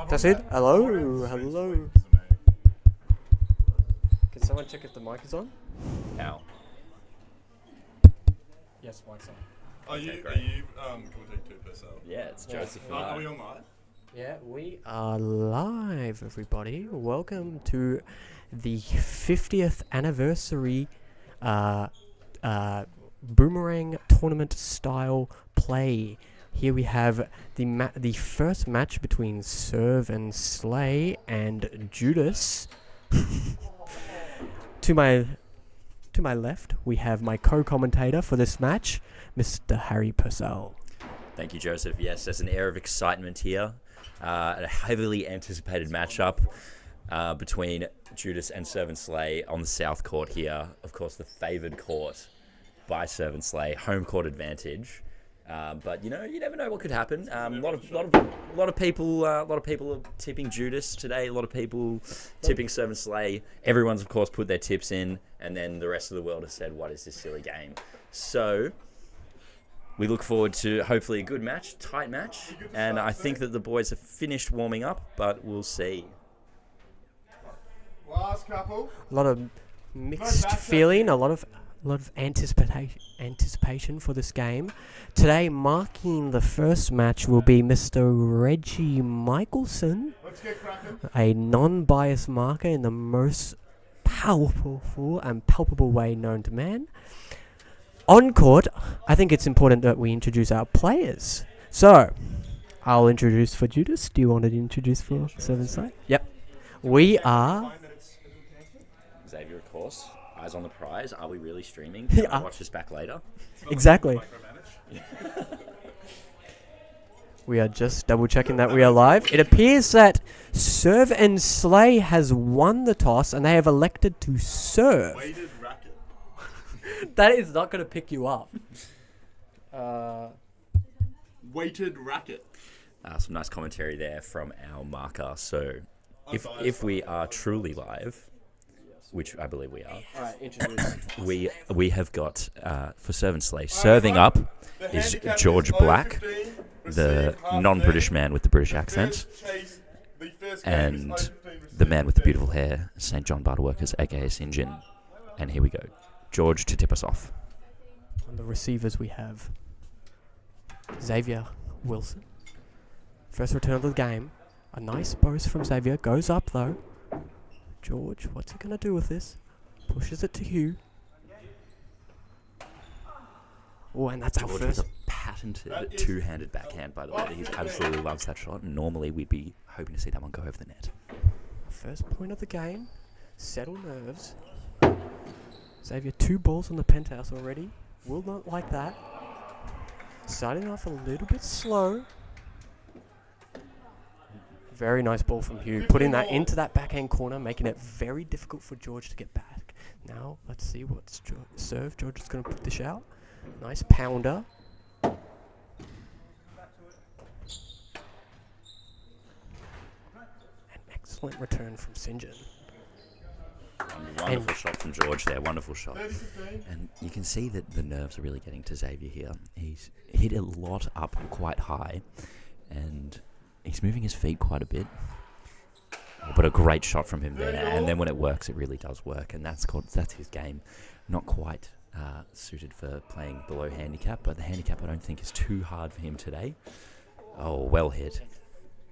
That's it? Hello. Can someone check if the mic is on? How? Yes, mic's on. Are you commentating too per se? Yeah, it's Joseph. Are we on live? Yeah, we are live, everybody. Welcome to the 50th anniversary Boomerang tournament style play. Here we have the first match between Serve and Slay and Judas. To my left, we have my co-commentator for this match, Mr. Harry Purcell. Thank you, Joseph. Yes, there's an air of excitement here. A heavily anticipated matchup between Judas and Serve and Slay on the South Court here. Of course, the favoured court by Serve and Slay, home court advantage. But you know, you never know what could happen. A lot of people are tipping Judas today. A lot of people tipping Serve and Slay. Everyone's of course put their tips in, and then the rest of the world has said, "What is this silly game?" So we look forward to hopefully a good match, tight match, and I think that the boys have finished warming up, but we'll see. Last couple. A lot of mixed feeling, a lot of anticipation for this game. Today, marking the first match, will be Mr. Reggie Michelson, Let's get cracking. a non-biased marker in the most powerful and palpable way known to man. On court, I think it's important that we introduce our players. So, I'll introduce for Judas. Do you want to introduce for Serve and Slay? Yep. We are... Xavier, of course. Eyes on the prize. Are we really streaming? Yeah. Can I watch this back later? Exactly. We are just double checking that we are live. It appears that Serve and Slay has won the toss and they have elected to serve. Weighted racket. That is not going to pick you up. Weighted racket. Some nice commentary there from our marker. So, if we are truly live, which I believe we are, Alright, introduce. we have got for Serve and Slay serving up is George Black, the non-British man with the British accent, and the man with the beautiful hair, St. John Barterworkers, aka St. John. And here we go, George to tip us off. On the receivers we have Xavier Wilson. First return of the game. A nice burst from Xavier. Goes up though. George, what's he going to do with this? Pushes it to Hugh. Oh, and that's our George with first... a patented two-handed backhand, by the way. He absolutely loves that shot. Normally, we'd be hoping to see that one go over the net. First point of the game. Settle nerves. Xavier, 2 balls on the penthouse already. Will not like that. Starting off a little bit slow. Very nice ball from Hugh. Putting that into that backhand corner, making it very difficult for George to get back. Now, let's see what's serve. George is going to put this out. Nice pounder. An excellent return from St. John. Wonderful shot from George there. Wonderful shot. And you can see that the nerves are really getting to Xavier here. He's hit a lot up quite high. And he's moving his feet quite a bit. But a great shot from him there. And then when it works, it really does work. And that's his game. Not quite suited for playing below handicap. But the handicap, I don't think, is too hard for him today. Oh, well hit.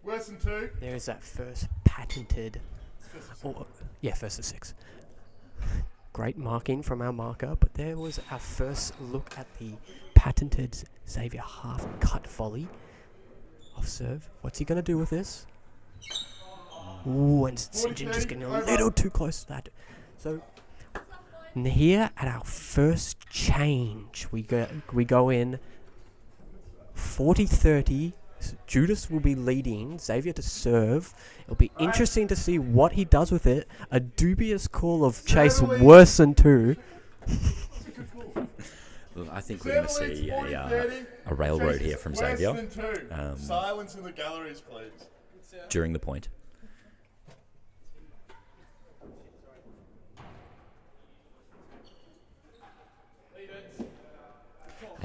Worse than 2. There is that first patented... first of 6. Great marking from our marker, but there was our first look at the patented Xavier half-cut volley off serve. What's he going to do with this? Ooh, and St. John just getting a little too close to that. So, here at our first change, we go in 40-30. Judas will be leading, Xavier to serve. It'll be interesting to see what he does with it. A dubious call of chase worse than 2. Well, I think we're going to see a railroad here from Xavier. Silence in the galleries, please. During the point.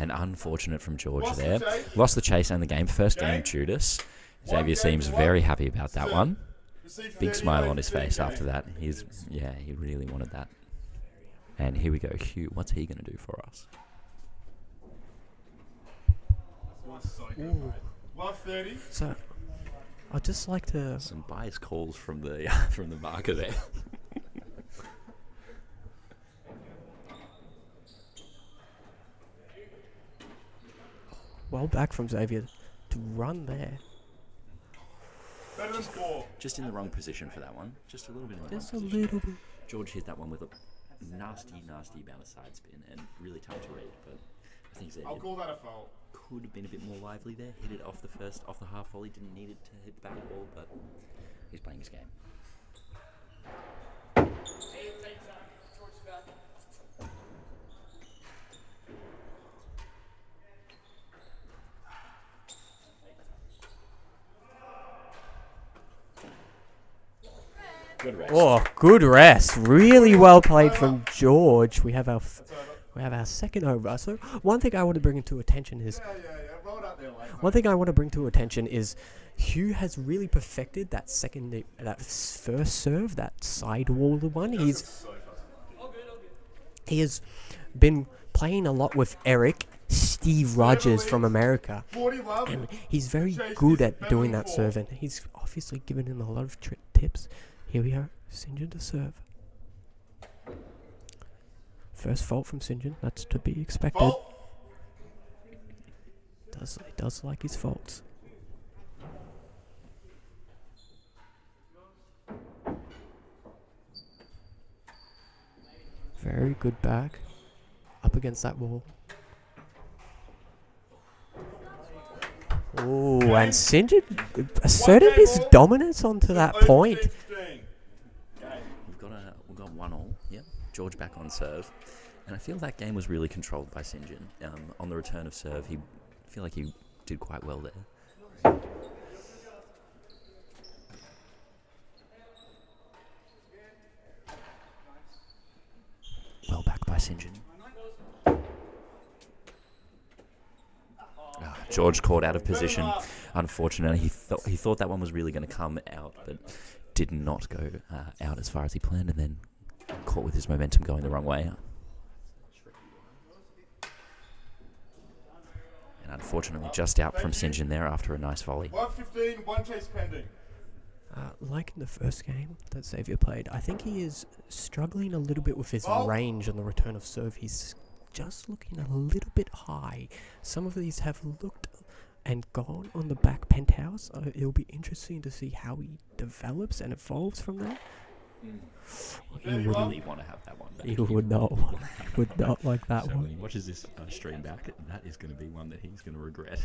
And unfortunate from George Lost the there. chase. Lost the chase and the game. First game, Judas. Xavier seems very happy about that one. Big smile on his face after that. He really wanted that. And here we go. Hugh, what's he going to do for us? 130. So, I'd just like to... Some bias calls from the from the marker there. Well back from Xavier to run there. Better than 4. Just in the wrong position for that one. Just a little bit in the Just a wrong position. little bit. George hit that one with a nasty amount of side spin and really tough to read. But I think I'll Xavier call that a foul. could have been a bit more lively there. Hit it off the half volley. Didn't need it to hit the back wall, but he's playing his game. Good rest. Oh, good rest. Really well played from George. We have our second over. So one thing I want to bring into attention is Roll it up there, Wayne. one thing I want to bring to attention is Hugh has really perfected that first serve, that sidewall one. He has been playing a lot with Eric, Steve Rogers from America, 40 love. and he's very good at doing that serve, and he's obviously given him a lot of tips. Here we are, St. John to serve. First fault from St. John, that's to be expected. Fault. He does like his faults. Very good back. Up against that wall. Oh, and St. John asserted his dominance onto that point. 15. We've got 1-1. Yep. George back on serve, and I feel that game was really controlled by St. John. On the return of serve, I feel like he did quite well there. Well back by St. John. George caught out of position. Unfortunately, he thought that one was really going to come out, but did not go out as far as he planned, and then caught with his momentum going the wrong way. And unfortunately, just out from St. John there after a nice volley. 115, 1 chase pending. Like in the first game that Xavier played, I think he is struggling a little bit with his range on the return of serve. He's just looking a little bit high. Some of these have looked and gone on the back penthouse. It'll be interesting to see how he develops and evolves from there. He You really want to have that one back. He would not like that So one. when he watches this stream back, that is going to be one that he's going to regret.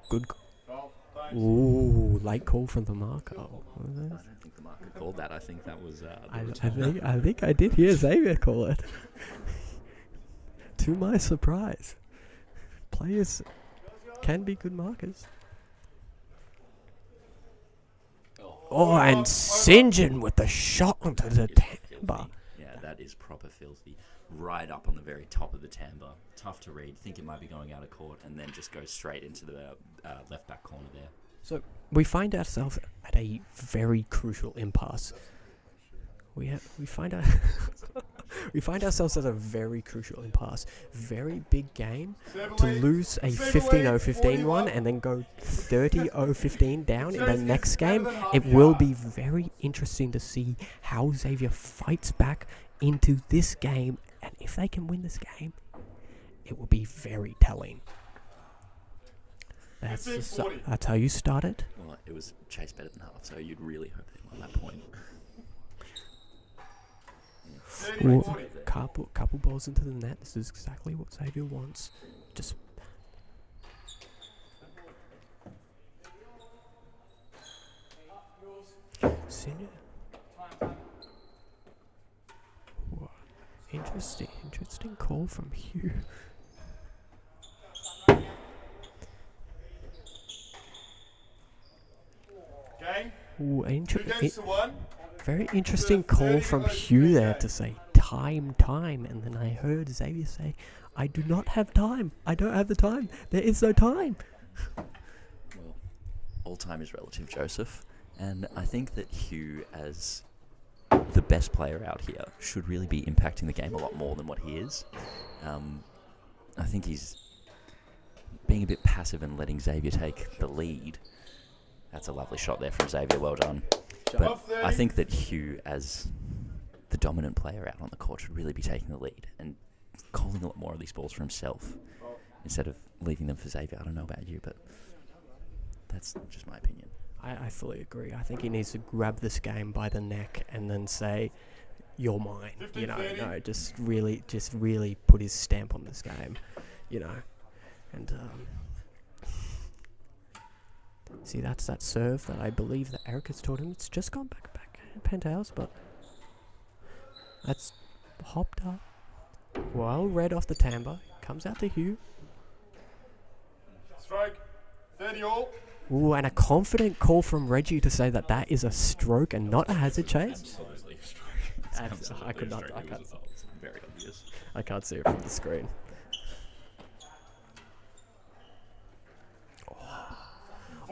Good. Foul. Thanks. Ooh, late call from the marker. I don't think the marker called that. I think that was. I think I did hear Xavier call it. To my surprise, players can be good markers. Oh, and St. John with the shot onto the timber. Yeah, that is proper filthy. Right up on the very top of the timber. Tough to read. Think it might be going out of court, and then just goes straight into the left back corner there. So we find ourselves at a very crucial impasse. We find ourselves at a very crucial impasse. Very big game to lose a 15-0-15 one and then go 30-0-15 down in the next game. It will be very interesting to see how Xavier fights back into this game, and if they can win this game, it will be very telling. That's how you start it. Well, it was chase better than half, so you'd really hope they won that point. Well, couple balls into the net. This is exactly what Xavier wants. Just Senior. Whoa. Interesting call from Hugh. Gang. Ooh, 2 games to 1. very interesting call from Hugh there to say time. And then I heard Xavier say, I do not have time. I don't have the time. There is no time. Well, all time is relative, Joseph. And I think that Hugh, as the best player out here, should really be impacting the game a lot more than what he is. I think he's being a bit passive and letting Xavier take the lead. That's a lovely shot there from Xavier, well done. But I think that Hugh, as the dominant player out on the court, should really be taking the lead and calling a lot more of these balls for himself instead of leaving them for Xavier. I don't know about you, but that's just my opinion. I fully agree. I think he needs to grab this game by the neck and then say, you're mine. 15, You know, 30. no, just really put his stamp on this game, you know. And see, that's that serve that I believe that Eric has taught him. It's just gone back penthouse, but that's hopped up. Well read off the timbre. Comes out to Hugh. Strike. 30 all. Ooh, and a confident call from Reggie to say that that is a stroke and not a hazard chase. Absolutely. I could not. I can't. It's very obvious. I can't see it from the screen.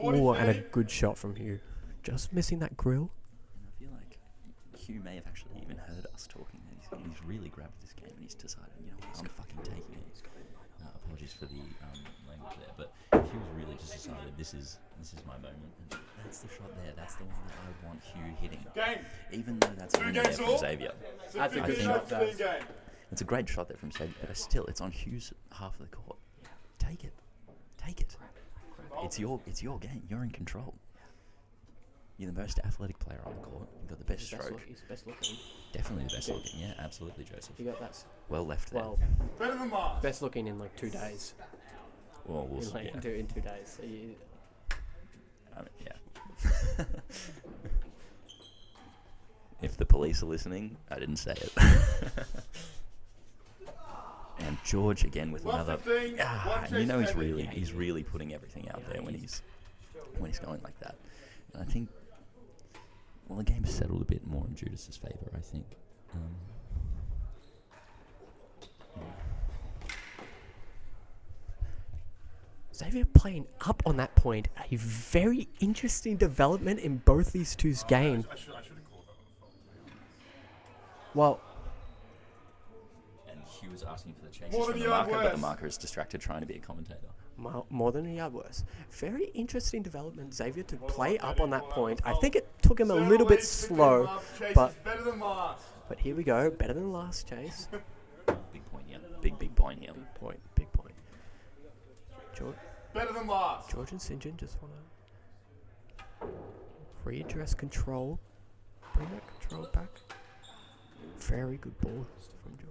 Ooh, and a good shot from Hugh. Just missing that grill. And I feel like Hugh may have actually even heard us talking. He's really grabbed this game and he's decided, you know, I'm fucking taking it. Apologies for the language there, but Hugh really just decided this is my moment. And that's the shot there. That's the one that I want Hugh hitting. Game. Even though that's only there from Xavier. That's a I good think shot. Clean game. It's a great shot there from Xavier, but still, it's on Hugh's half of the court. Take it. Take it. It's your game. You're in control. You're the most athletic player on the court. You've got the best stroke. He's best looking. Definitely the best looking. Yeah, absolutely, Joseph. You got that. Well left there. Well, Better than last. best looking in like 2 days. Well, we'll In, see. like, Yeah. in 2 days. So you, I mean, yeah. If the police are listening, I didn't say it. And George again with another. 115, one And you know chase pending. he's really putting everything out there when he's going like that. And I think, well, the game's settled a bit more in Judas's favour, I think. Xavier playing up on that point. A very interesting development in both these two's game. I should have called that on the phone. Well, And Hugh was asking for the chases More from than the a yard marker, but the worse. marker is distracted trying to be a commentator. more than a yard worse. Very interesting development, Xavier, to play up on that point. I think it took him a little bit slow, but Better than last. here we go. Better than last chase. Big point here. Big point here. Big point. Better than last. George and St. John just want to readdress control. Bring that control back. Very good ball from George.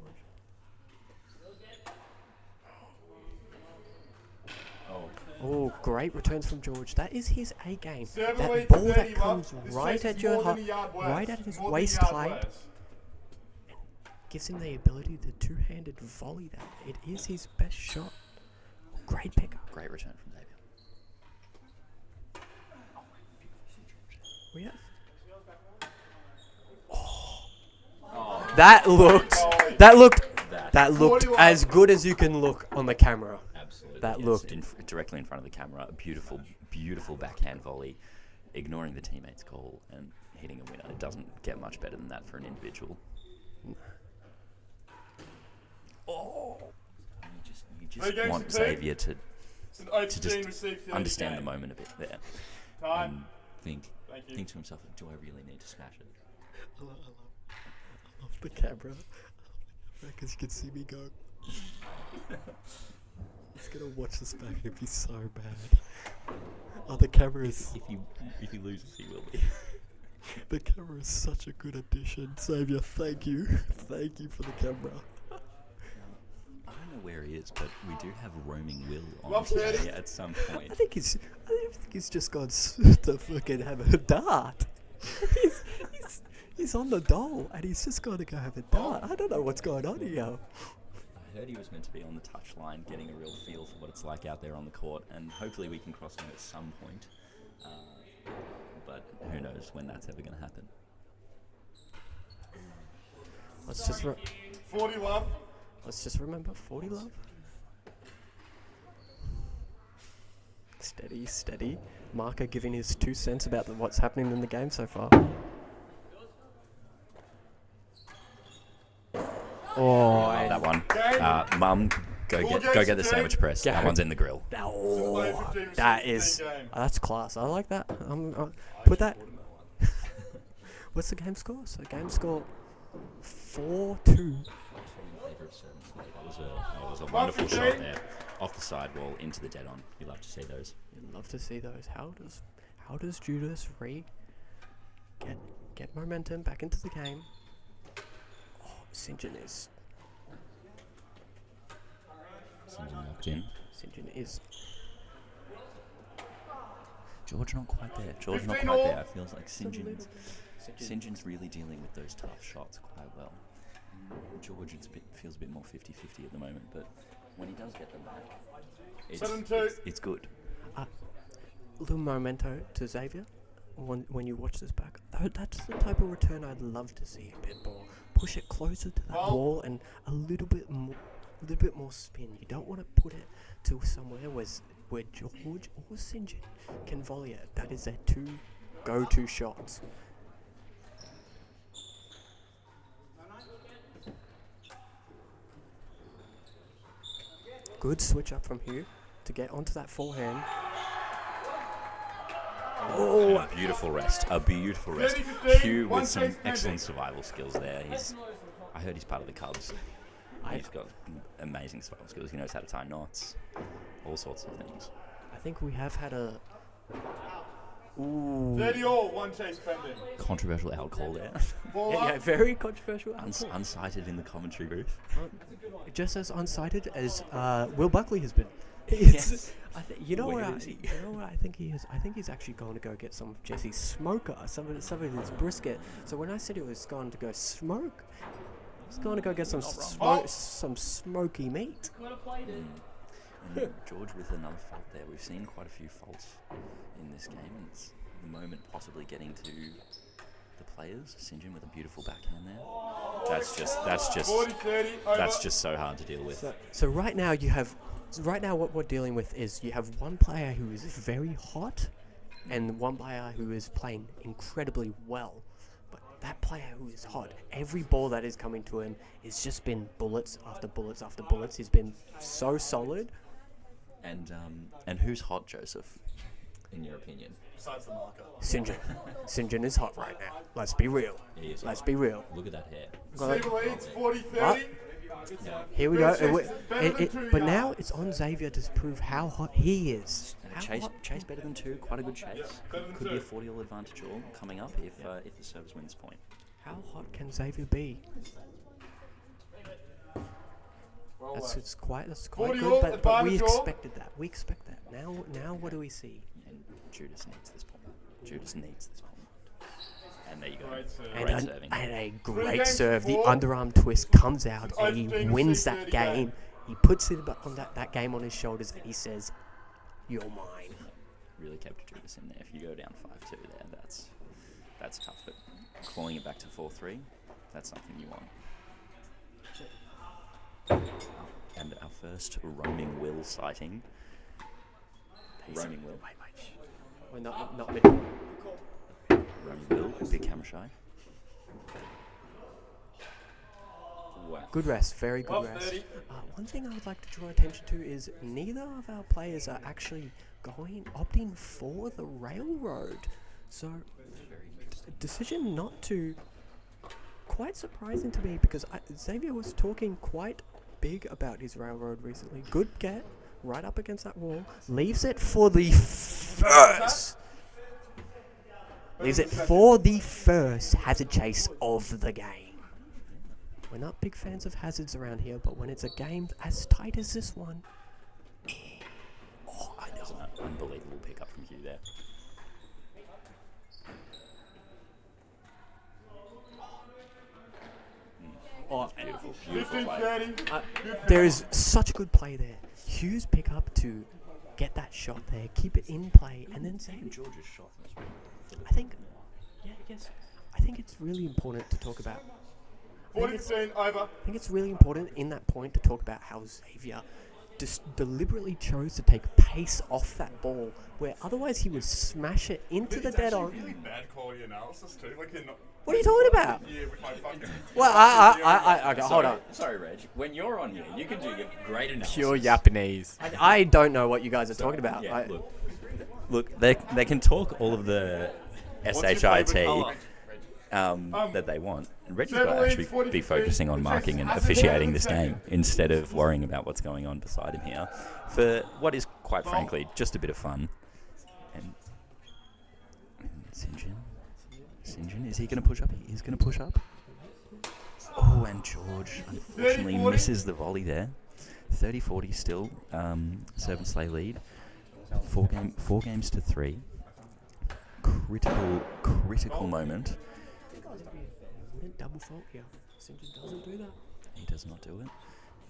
Oh, great returns from George. That is his A game. Serve That away ball to that 30 comes love. This right chase at is your more than a yard worse. right at his More than a waist yard height. worse. Gives him the ability to two-handed volley that. It is his best shot. Great pickup. Great return from Xavier. We have. That looked. That looked 41. as good as you can look on the camera. Absolutely. That yes. looked- Directly in front of the camera. A beautiful backhand volley, ignoring the teammate's call and hitting a winner. It doesn't get much better than that for an individual. Oh! You just Three games want to take. Xavier to It's an open to team just received for understand the game. moment a bit there. Time. And Thank you. think to himself, do I really need to smash it? I love the camera. Because you can see me go. He's gonna watch this back and it'll be so bad. Oh, the camera is. If he loses, he will be. The camera is such a good addition. Xavier, thank you. Thank you for the camera. I don't know where he is, but we do have roaming Will on Love today Teddy. at some point. I think he's just gone to fucking have a dart. He's on the dole and he's just got to go have a dart. I don't know what's going on here. I heard he was meant to be on the touchline, getting a real feel for what it's like out there on the court, and hopefully we can cross him at some point. But who knows when that's ever going to happen. Let's just 40 love. let's just remember 40 love. Steady, steady. Marker giving his 2 cents about what's happening in the game so far. Oh, Love that one. Mum, go get the sandwich press. That one's in the grill. oh, that is that's class. I like that. Put that. What's the game score? So game score 4-2. That was a wonderful shot there. Off the sidewall into the dead on. You love to see those. You'd love to see those. How does Judas get momentum back into the game? Oh, St. John is Locked in. George not quite there. George not quite there. It feels like St. John's really dealing with those tough shots quite well. George feels a bit more 50-50 at the moment, but when he does get them back, it's good. Little memento to Xavier when you watch this back. That's the type of return I'd love to see a bit more. Push it closer to that wall and a little bit more spin. You don't want to put it to somewhere where George or St. John can volley it. That is their 2 go-to shots. Good switch up from Hugh to get onto that forehand. Oh, a beautiful rest. Hugh with some excellent survival skills there. I heard he's part of the Cubs. He's got amazing survival skills. He knows how to tie knots, all sorts of things. I think we have had a... 30 all, 1 chase pending. Controversial out call there. Yeah, very controversial. Unsighted in the commentary booth. Just as unsighted as Will Buckley has been. Yes. You know what I think he is? I think he's actually going to go get some of Jesse's smoker, some of his brisket. So when I said he was going to go smoke, he's going to go get some smoky meat. And George with another fault there. We've seen quite a few faults in this game, and it's the moment possibly getting to the players. St. John with a beautiful backhand there. That's just so hard to deal with. So right now what we're dealing with is you have one player who is very hot and one player who is playing incredibly well. But that player who is hot, every ball that is coming to him has just been bullets after bullets after bullets. He's been so solid. And who's hot, Joseph, in your opinion? Besides the marker. St. John is hot right now. Let's be real. Let's be real. Look at that hair. Steve leads 40-30. Here we go. But now it's on Xavier to prove how hot he is. Chase better than 2. Quite a good chase. Yeah, Could be a 40-all advantage all coming up if the service wins point. How hot can Xavier be? That's quite good, but we expected that. We expect that. Now what do we see? And Judas needs this point. And there you go. And a great serve. The underarm twist comes out and he wins that game. He puts it on that game on his shoulders and he says, "You're mine." Really kept Judas in there. If you go down 5-2 there, that's tough. But clawing it back to 4-3, that's something you want. And our first roaming Will sighting. Roaming Will. We're not mid. Roaming Will, big camera shy. Wow. Good rest, very good rest. One thing I would like to draw attention to is neither of our players are actually opting for the railroad. So, decision not to. Quite surprising to me because Xavier was talking quite big about his railroad recently. Good get, right up against that wall. Leaves it for the first. Hazard chase of the game. We're not big fans of hazards around here, but when it's a game as tight as this one, I know. An unbelievable pickup from Hugh there. Beautiful play. There is such good play there. Hughes pick up to get that shot there, keep it in play, and then save. George's shot as well. I think it's really important to talk about. 40-15 over. I think it's really important in that point to talk about how Xavier just deliberately chose to take pace off that ball, where otherwise he would smash it into the dead on. Really bad quality analysis too. Like you're not. What are you talking about? Yeah, with my fucking. Well, okay, hold on. Sorry, Reg. When you're on here, you can do your great analysis. Pure Japanese. I don't know what you guys are talking about. Yeah, look, they can talk all of the shit that they want. And Reggie's got to actually be focusing on marking and officiating this game instead of worrying about what's going on beside him here for what is, quite frankly, just a bit of fun. And St. John, is he going to push up? He is going to push up. Oh, and George unfortunately misses the volley there. 30-40 still. Serve and Slay lead. 4 games to 3. Critical moment. Double fault here. St. John doesn't do that. He does not do it.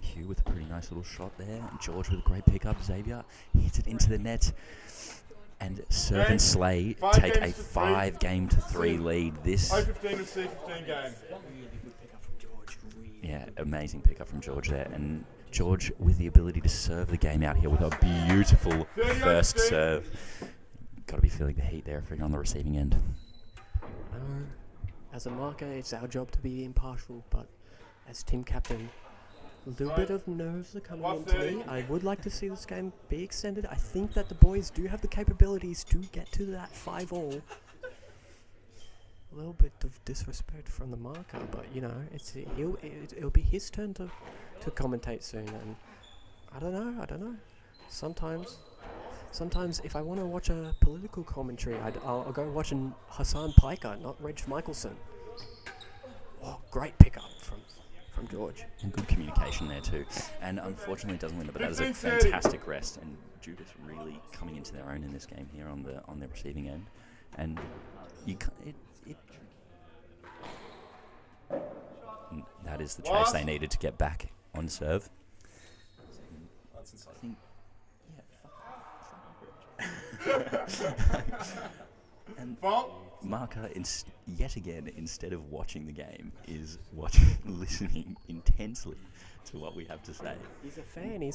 Hugh with a pretty nice little shot there. And George with a great pickup. Xavier hits it into the net. And Serve and Slay take a 5 game to 3 lead. This. O15 and C15 game. Really good pickup from George. Yeah, amazing pickup from George there. And George with the ability to serve the game out here with a beautiful first serve. Got to be feeling the heat there if you're on the receiving end. As a marker, it's our job to be impartial, but as team captain, a little bit of nerves are coming into me. I would like to see this game be extended. I think that the boys do have the capabilities to get to that 5-all. A little bit of disrespect from the marker, but you know, it'll be his turn to commentate soon. And I don't know. Sometimes if I want to watch a political commentary, I'll go watch Hassan Piker, not Reg Michelson. Oh, great pickup from George. And good communication there too. And unfortunately doesn't win it, but that is a fantastic rest. And Judas really coming into their own in this game here on the receiving end. And you that is the chase they needed to get back on serve. I think, and marker yet again, instead of watching the game, is listening intensely to what we have to say. He's a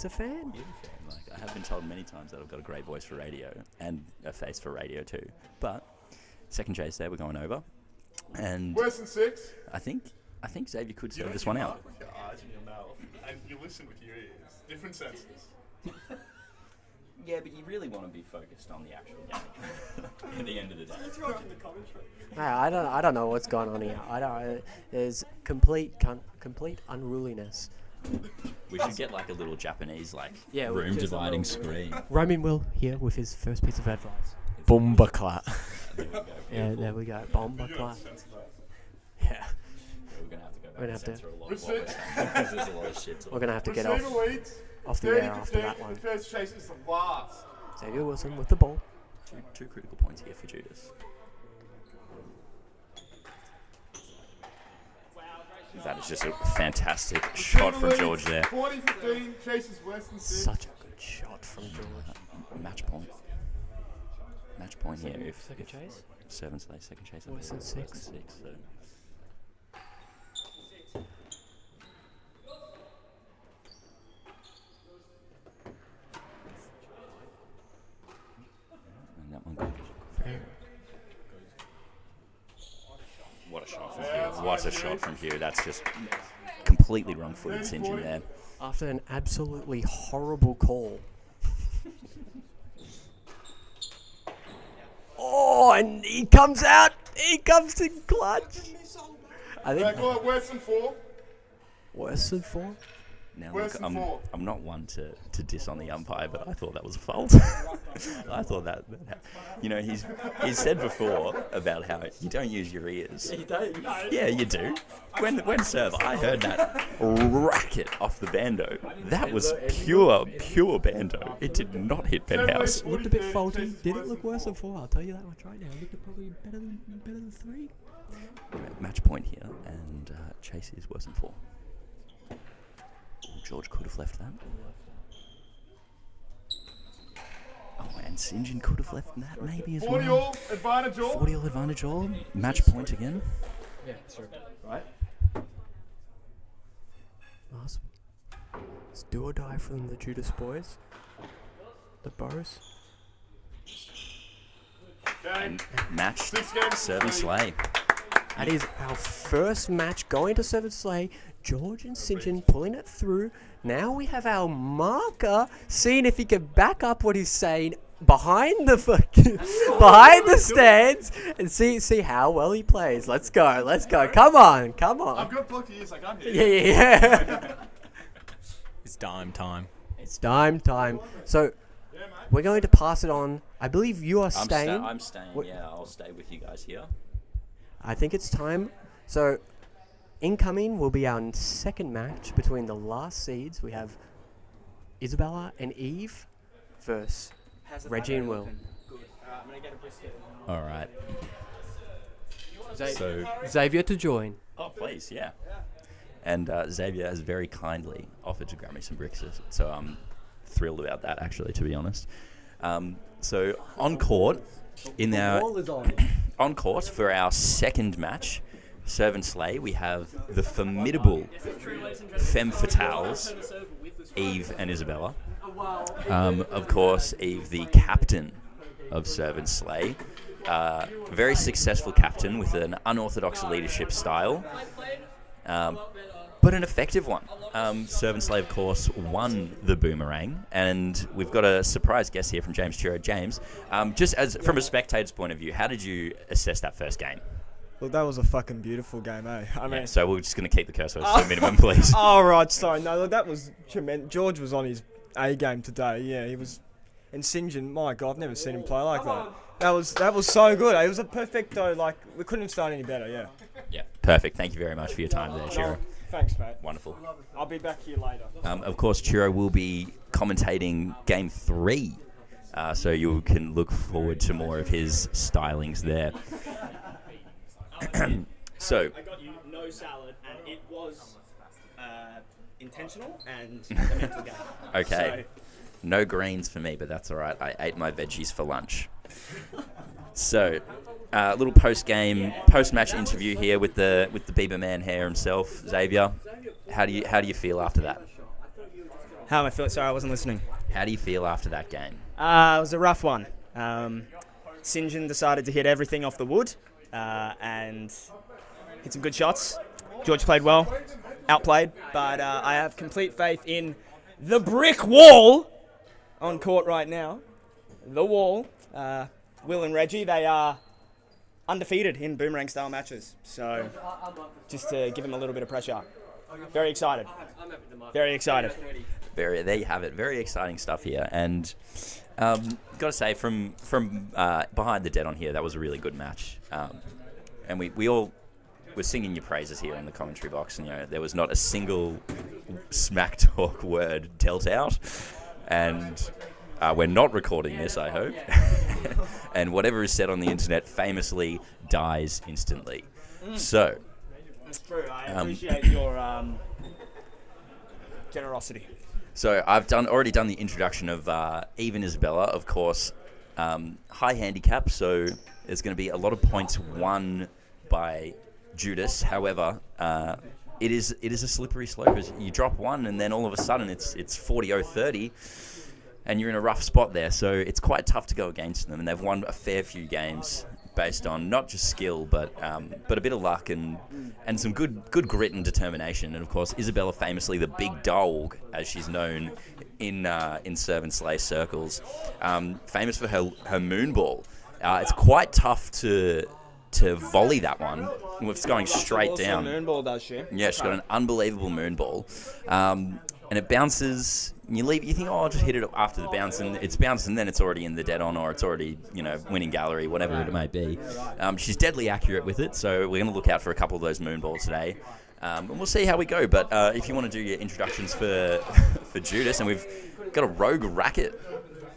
fan. Like, I have been told many times that I've got a great voice for radio and a face for radio too. But second chase there, we're going over, and Worse than 6. I think Xavier could serve this one out. With your eyes and your mouth, and you listen with your ears. Different senses. Yeah, but you really want to be focused on the actual game at the end of the day. I don't know what's going on here. There's complete unruliness. We should get like a little Japanese Yeah, room dividing screen. Roman Will here with his first piece of advice. Bomba clat. Yeah, there we go. Bomba class. Yeah. We're gonna have to go back and censor a lot of what we're saying, because there's a lot of shit. We're gonna have to get Receiver leads. off the air after that one. The first chase is the last. Xavier Wilson with the ball. Two critical points here for Judas. That is just a fantastic shot from George there. 40-15, chase is worse than 6. Such a good shot from George. Match point. Match point here. If Second chase? Serve and Slay, second chase. Worse than 6. So. And that one good. What a shot from Hugh. What a shot from Hugh. That's just completely wrong-footed St. John there. After an absolutely horrible call. Oh, and he comes out. He comes in clutch. I They think call it worse than 4. worse than 4. Now, Worse look, than 4. I'm not one to diss on the umpire, but I thought that was a fault. I thought that he's said before about how you don't use your ears. You don't. Yeah, you do. When serve, I heard that racket off the bando. That was pure bando. It did not hit penthouse. Looked a bit faulty. Did it look worse than 4? I'll tell you that much right now. It looked probably better than 3. Match point here, and Chase is worse than 4. George could have left that. Oh, and St. John could have left that maybe as 40 well. all, advantage all. 40 all advantage all. Match point again. Yeah, sorry. Right. do or die from the Judas boys. The Bows. And match serve and slay. That is our first match going to Serve and Slay. George and St. John pulling it through. Now we have our marker seeing if he can back up what he's saying behind the behind the stands and see how well he plays. Let's go. Come on. I've got blocked ears, I can't hear you. Yeah. It's dime time. It's dime time. So we're going to pass it on. I believe you are staying. I'm staying. Yeah, I'll stay with you guys here. I think it's time. So incoming will be our second match between the last seeds. We have Isabella and Eve versus Reggie and Will. All right. So Xavier to join. Oh, please, yeah. And Xavier has very kindly offered to grab me some bricks, so I'm thrilled about that, actually, to be honest. So on court, on court for our second match, Serve and Slay, we have the formidable Femme Fatales, Eve and Isabella. Of course, Eve, the captain of Serve and Slay. Very successful captain with an unorthodox leadership style, but an effective one. Serve and Slay, of course, won the Boomerang, and we've got a surprise guest here from James Chiro. James, just as from a spectator's point of view, how did you assess that first game? Look, that was a fucking beautiful game, eh? I mean, So we're just going to keep the curse words to a minimum, please. oh, right, sorry. No, look, that was tremendous. George was on his A game today. Yeah, he was. And St. John, my God, I've never seen him play like that. That was so good. It was a perfecto, like, we couldn't have started any better, yeah. Yeah, perfect. Thank you very much for your time there, Chiro. Thanks, mate. Wonderful. I'll be back here later. Of course, Chiro will be commentating Game 3, so you can look forward to more of his stylings there. So, I got you no salad, and it was intentional and a mental game. okay, no greens for me, but that's all right. I ate my veggies for lunch. So, little post-match interview here with the Bieber man here himself, Xavier. How do you feel after that? How am I feeling? Sorry, I wasn't listening. How do you feel after that game? It was a rough one. St. John decided to hit everything off the wood and hit some good shots. George played well, outplayed, but I have complete faith in the brick wall on court right now. The wall. Will and Reggie, they are undefeated in Boomerang-style matches. So, just to give them a little bit of pressure. Very excited. Very excited. There you have it. Very exciting stuff here. And got to say, from behind the dead on here, that was a really good match. And we all were singing your praises here in the commentary box. And there was not a single smack talk word dealt out. And we're not recording this, I hope. And whatever is said on the internet famously dies instantly. So, That's true. I appreciate your generosity. So I've already done the introduction of Eve and Isabella, of course. High handicap, so there's going to be a lot of points won by Judas. However, it is a slippery slope. As you drop one, and then all of a sudden it's 40-30, and you're in a rough spot there. So it's quite tough to go against them, and they've won a fair few games based on not just skill, but a bit of luck and some good grit and determination. And of course, Isabella, famously the big dog, as she's known in Serve and Slay circles, famous for her moon ball. It's quite tough to volley that one. It's going straight down. Moon ball, does she? Yeah, she's got an unbelievable moon ball. And it bounces. You think, oh, I'll just hit it after the bounce, and it's bounced, and then it's already in the dead on, or it's already, winning gallery, whatever it may be. She's deadly accurate with it, so we're going to look out for a couple of those moon balls today. And we'll see how we go. But if you want to do your introductions for Judas, and we've got a rogue racket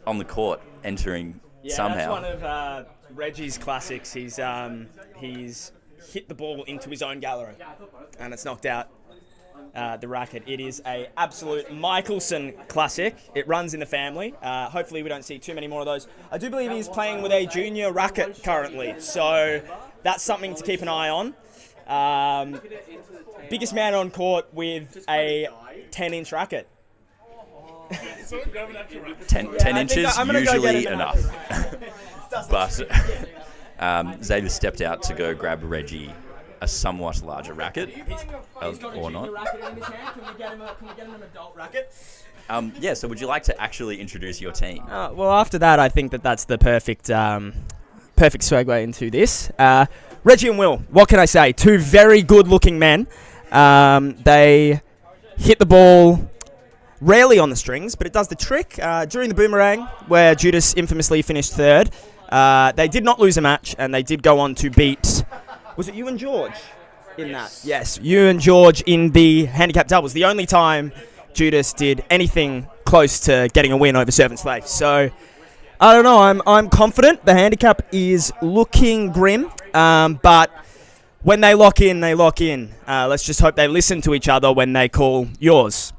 on the court entering somehow. That's one of Reggie's classics. He's hit the ball into his own gallery, and it's knocked out the racket. It is a absolute Michelson classic. It runs in the family. Hopefully we don't see too many more of those. I do believe he's playing with a junior racket currently, so that's something to keep an eye on. Biggest man on court with a 10-inch racket. Someone grab an actual racket. 10 I think inches, I'm gonna go get usually it now. enough. But Xavier stepped out to go grab Reggie a somewhat larger racket, or not. Can we get him an adult racket? Yeah, so would you like to actually introduce your team? Well, after that, I think that's the perfect segue into this. Reggie and Will, what can I say? Two very good-looking men. They hit the ball rarely on the strings, but it does the trick. During the Boomerang, where Judas infamously finished third, they did not lose a match, and they did go on to beat... Was it you and George in that? Yes, you and George in the handicap doubles. The only time Judas did anything close to getting a win over Servant Slave. So, I don't know. I'm confident. The handicap is looking grim, but when they lock in, they lock in. Let's just hope they listen to each other when they call yours.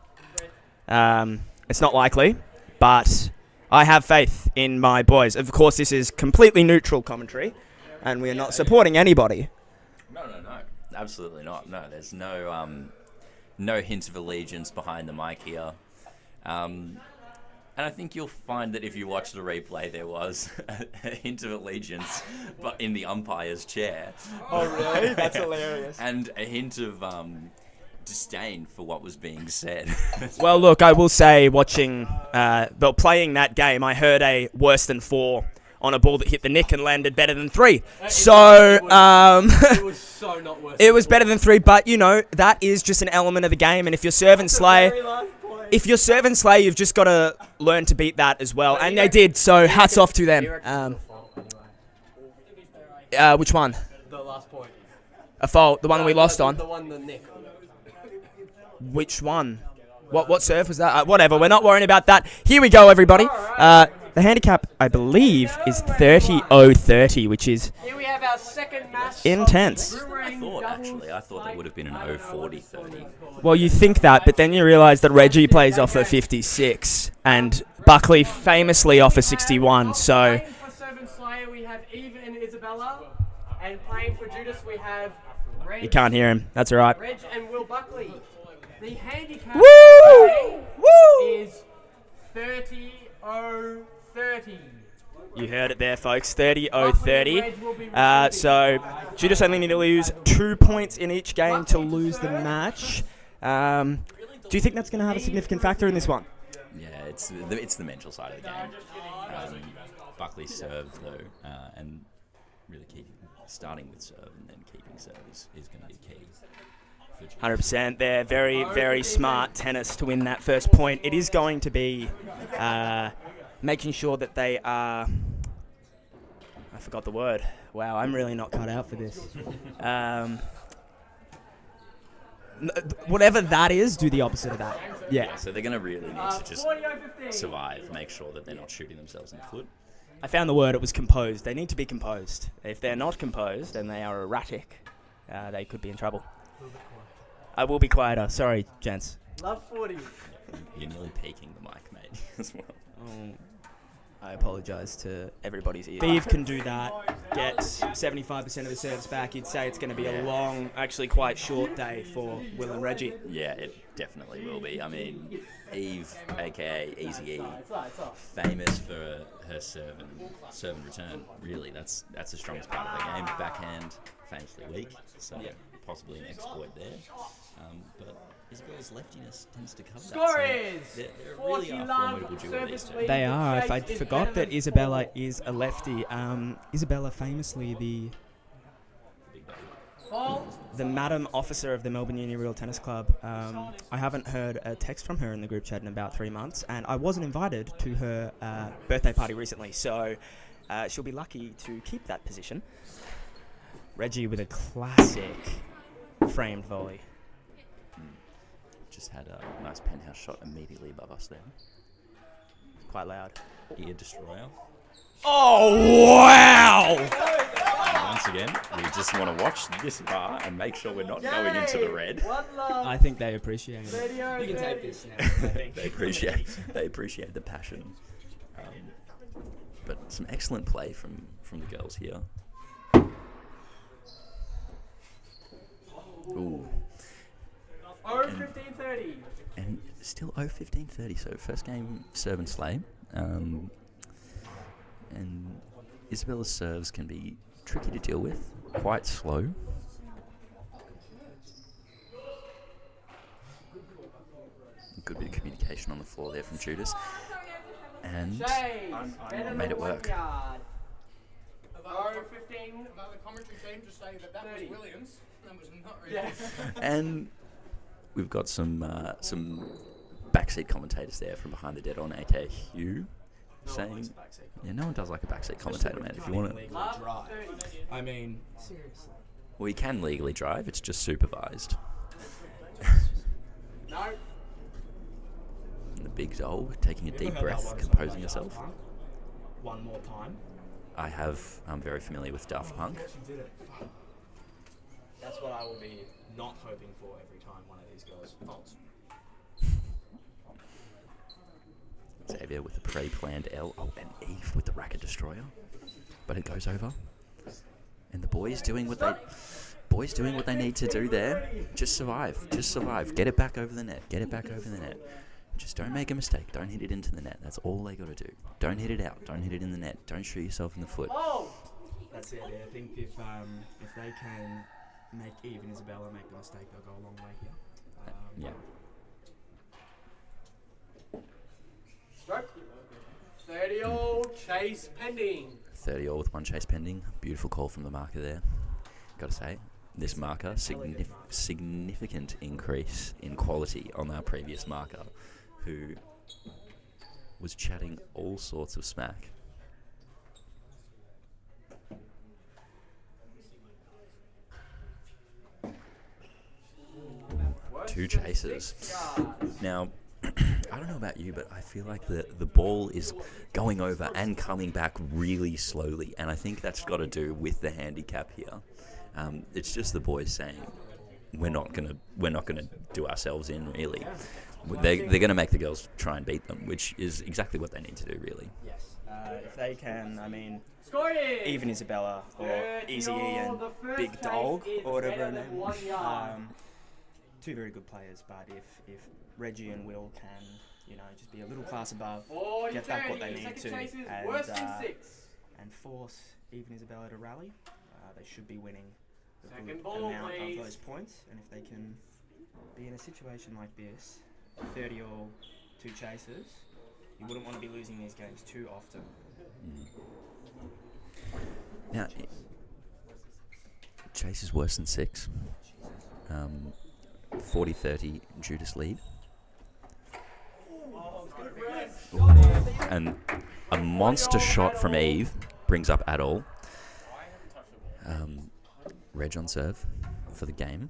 It's not likely, but I have faith in my boys. Of course, this is completely neutral commentary, and we are not supporting anybody. No. Absolutely not. No, there's no hint of allegiance behind the mic here. And I think you'll find that if you watch the replay, there was a hint of allegiance but in the umpire's chair. Oh, really? That's hilarious. And a hint of disdain for what was being said. Well, look, I will say, playing that game, I heard a worse than 4 on a ball that hit the nick and landed better than 3. So, It was so not worth it was better than 3, but, that is just an element of the game, and if you're serving Slay, you've just got to learn to beat that as well, and they did, so hats off to them. Which one? The last point. A fault, the one we lost on. The one the nick. Which one? What serve was that? Whatever, we're not worrying about that. Here we go, everybody. The handicap, I believe, is 30-0-30, which is Here we have our second match. intense. I thought it would have been an 0-40-30. Well, you think that, but then you realise that Reggie plays off a 56, and Buckley famously off a 61, so... Playing for Servant Slayer, we have Eve and Isabella, and playing for Judas, we have Reg, You can't hear him, that's alright. Reg and Will Buckley. The handicap Woo! today Woo! is 30-0-30. You heard it there, folks, 30-0-30. So, Judas only need to lose 2 points in each game to lose the match. Do you think that's going to have a significant factor in this one? Yeah, it's the mental side of the game. Buckley serve, though, and really starting with serve and then keeping serve is going to be key. 100%. They're very, very smart tennis to win that first point. It is going to be making sure that they are... I forgot the word. Wow, I'm really not cut out for this. Whatever that is, do the opposite of that. Yeah. So they're going to really need to just survive, make sure that they're not shooting themselves in the foot. I found the word, it was composed. They need to be composed. If they're not composed and they are erratic, they could be in trouble. I will be quieter. Sorry, gents. Love 40. You're nearly peaking the mic, mate, as well. I apologise to everybody's ear. Steve can do that, get 75% of the serves back. You'd say it's going to be a long, actually quite short day for Will and Reggie. Yeah, it definitely will be. I mean, Eve, a.k.a. Easy E, famous for her serve and return. Really, that's the strongest part of the game. Backhand, famously weak, so possibly an exploit there. But Isabella's leftiness tends to cover Score that. is So there really are formidable duo, these two. They are. If I forgot that Isabella is a lefty. Isabella famously the Madam Officer of the Melbourne Uni Real Tennis Club. I haven't heard a text from her in the group chat in about 3 months, and I wasn't invited to her birthday party recently, so she'll be lucky to keep that position. Reggie with a classic framed volley. Just had a nice penthouse shot immediately above us there. Quite loud. Ear destroyer. Oh, wow! And once again, we just want to watch this bar and make sure we're not going into the red. One love. I think they appreciate it. You can take this now. They appreciate the passion. But some excellent play from the girls here. Ooh. 15-30. And still 0-15-30, so first game serve and slay. And Isabella's serves can be tricky to deal with, quite slow. Good bit of communication on the floor there from Judas. And made it work. About the commentary team to say that was Williams. That was not really. And we've got some backseat commentators there from Behind the Dead on AKU saying, yeah, no one does like a backseat commentator, man. If you want to, drive. I mean, seriously. well, you can legally drive. It's just supervised. No. And the big dog taking a deep breath, composing herself. One more time. I'm very familiar with Daft Punk. She did it. That's what I will be not hoping for every time one of these girls falls. Xavier with the pre-planned L. Oh, and Eve with the racket destroyer. But it goes over. And the boys doing what they need to do there. Just survive. Get it back over the net. Just don't make a mistake. Don't hit it into the net. That's all they got to do. Don't hit it out. Don't hit it in the net. Don't shoot yourself in the foot. That's it. I think if they can make Eve and Isabella make the mistake, they'll go a long way here. Yeah. Stroke. 30-all chase pending. 30-all with one chase pending. Beautiful call from the marker there. Got to say, this marker, significant increase in quality on our previous marker, who was chatting all sorts of smack. Two chases. Now, I don't know about you, but I feel like the ball is going over and coming back really slowly, and I think that's got to do with the handicap here. It's just the boys saying we're not gonna do ourselves in, really. They're gonna make the girls try and beat them, which is exactly what they need to do, really. Yes. If they can, I mean, even Isabella or Easy E and Big Dog or whatever her name. Two very good players, but if Reggie and Will can, just be a little class above, get back what they need to, and force even Isabella to rally, they should be winning a good amount of those points. And if they can be in a situation like this, 30-all, two chases, you wouldn't want to be losing these games too often. Now, chase is worse than 6. 40-30 Judas lead. And a monster shot from Eve brings up Adol. Reg on serve for the game.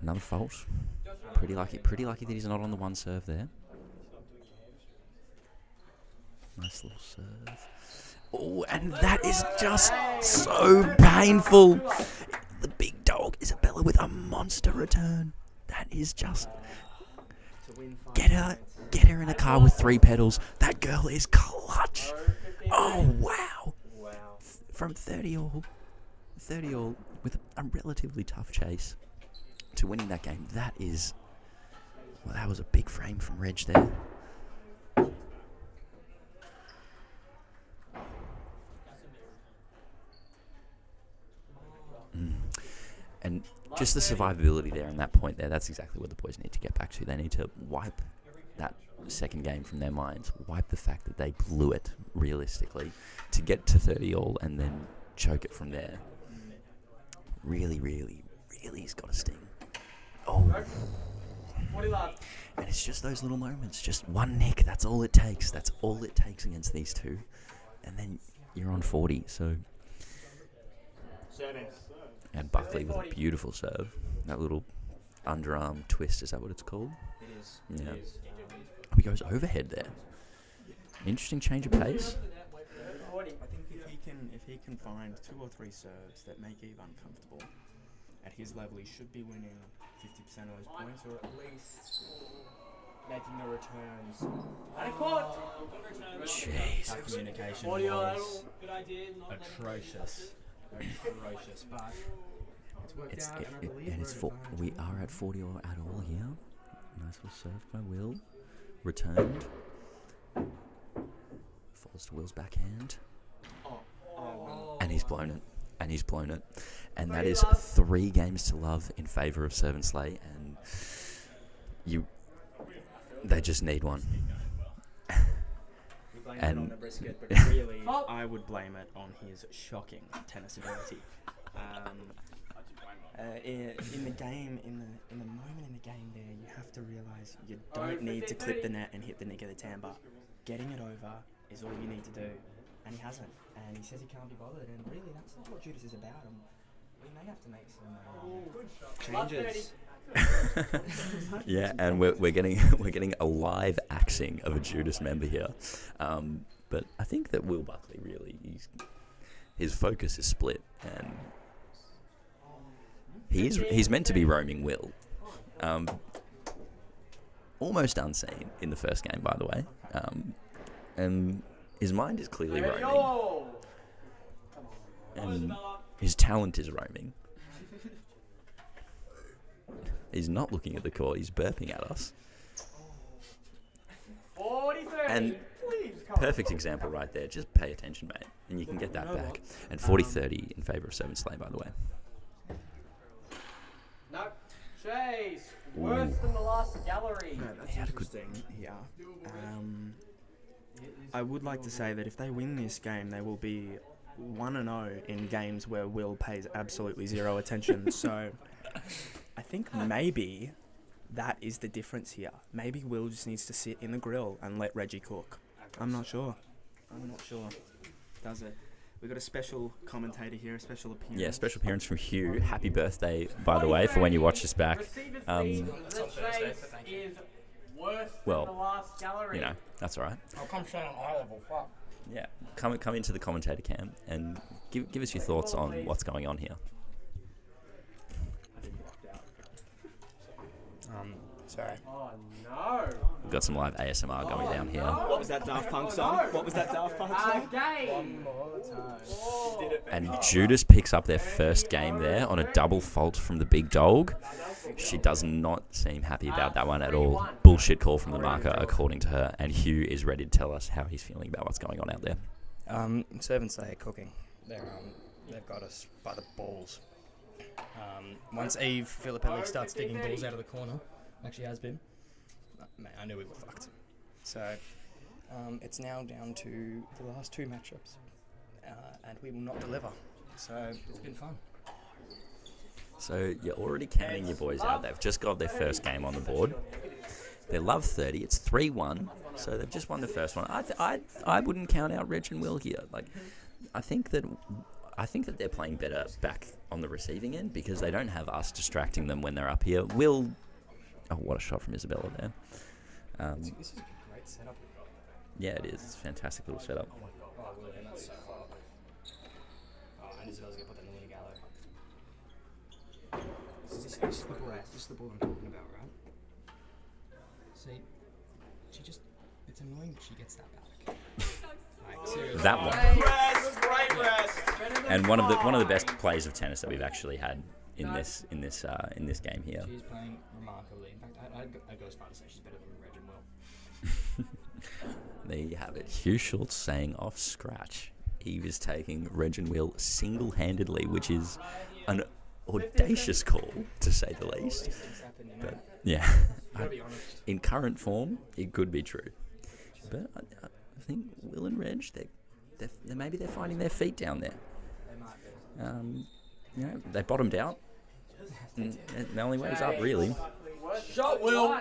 Another fault. Pretty lucky that he's not on the one serve there. Nice little serve. Oh, and that is just so painful. The big dog, Isabella, with a monster return. That is just... Get her in a car with 3 pedals. That girl is clutch. Oh, wow. From 30-all with a relatively tough chase to winning that game. That is... Well, that was a big frame from Reg there. And just the survivability there and that point there, that's exactly what the boys need to get back to. They need to wipe that second game from their minds, wipe the fact that they blew it realistically to get to 30-all and then choke it from there. Really has got to sting. Oh. And it's just those little moments, just one nick, that's all it takes. That's all it takes against these two. And then you're on 40, so... And Buckley with a beautiful serve. That little underarm twist, is that what it's called? It is. Yeah. Oh, he goes overhead there. Interesting change of pace. I think if he can find 2 or 3 serves that make Eve uncomfortable, at his level he should be winning 50% of those points, or at least making the returns. Jeez. Our communication was atrocious, but it's worked out, and I believe we are at 40 or at all here. Nice little serve by Will. Returned. Falls to Will's backhand. And he's blown it. And he's blown it. And that is 3 games to love in favour of Serve and Slay. And they just need one. You blame it on the brisket, but really, I would blame it on his shocking tennis ability. In the game, in the moment in the game there, you have to realise you don't need to clip the net and hit the nick of the tambour. Getting it over is all you need to do, and he hasn't. And he says he can't be bothered, and really, that's not what Judas is about. And we may have to make some changes. Yeah, and we're getting a live axing of a Judas member here, but I think that Will Buckley really his focus is split, and he's meant to be roaming Will, almost unseen in the first game, by the way, and his mind is clearly roaming, and his talent is roaming. He's not looking at the court, he's burping at us. 40-30. And perfect example right there. Just pay attention, mate, and you can get that back. And 40-30 in favour of Serve and Slay, by the way. No. Chase. Worse than the last gallery. No, that's interesting. Yeah. I would like to say that if they win this game, they will be 1-0 in games where Will pays absolutely zero attention. So I think maybe that is the difference here. Maybe Will just needs to sit in the grill and let Reggie cook. I'm not sure. Does it? We've got a special commentator here, a special appearance. Yeah, special appearance from Hugh. Happy birthday, by the way, for when you watch this back. Well, you know, that's all right. I'll come straight on eye level. Fuck. Yeah, come into the commentator cam and give us your thoughts on what's going on here. Sorry. Oh no. We've got some live ASMR going down here. What was that Daft Punk song? What was that Daft Punk song? Game. And Judas picks up their first game there on a double fault from the big dog. She does not seem happy about that one at all. Bullshit call from the marker, according to her. And Hugh is ready to tell us how he's feeling about what's going on out there. Serve and Slay are cooking. They've got us by the balls. Once Eve Filippelli starts digging balls out of the corner, actually has been, man, I knew we were fucked. So it's now down to the last 2 matchups, and we will not deliver. So it's been fun. So you're already counting your boys out. They've just got their first game on the board. They're love 30. It's 3-1. So they've just won the first one. I wouldn't count out Reg and Will here. Like, I think that they're playing better back on the receiving end because they don't have us distracting them when they're up here. Will, oh, what a shot from Isabella there. This is a great setup. Yeah, it is. It's a fantastic little setup. Oh, William, that's so far. Oh, and Isabella's going to put that in the gallo. This is the ball. This is the ball I'm talking about, right? See, it's annoying that she gets that back. Like, seriously. That one. Great rest. And one of the best plays of tennis that we've actually had in this game here. She's playing remarkably. In fact, I'd go as far to say she's better than Reg and Will. There you have it. Hugh Schultz saying off scratch. Eve is taking Reg and Will single-handedly, which is an audacious call, to say the least. But, yeah, in current form, it could be true. But I think Will and Reg, maybe they're finding their feet down there. You know, they bottomed out. And the only way is up, really. Shot Will.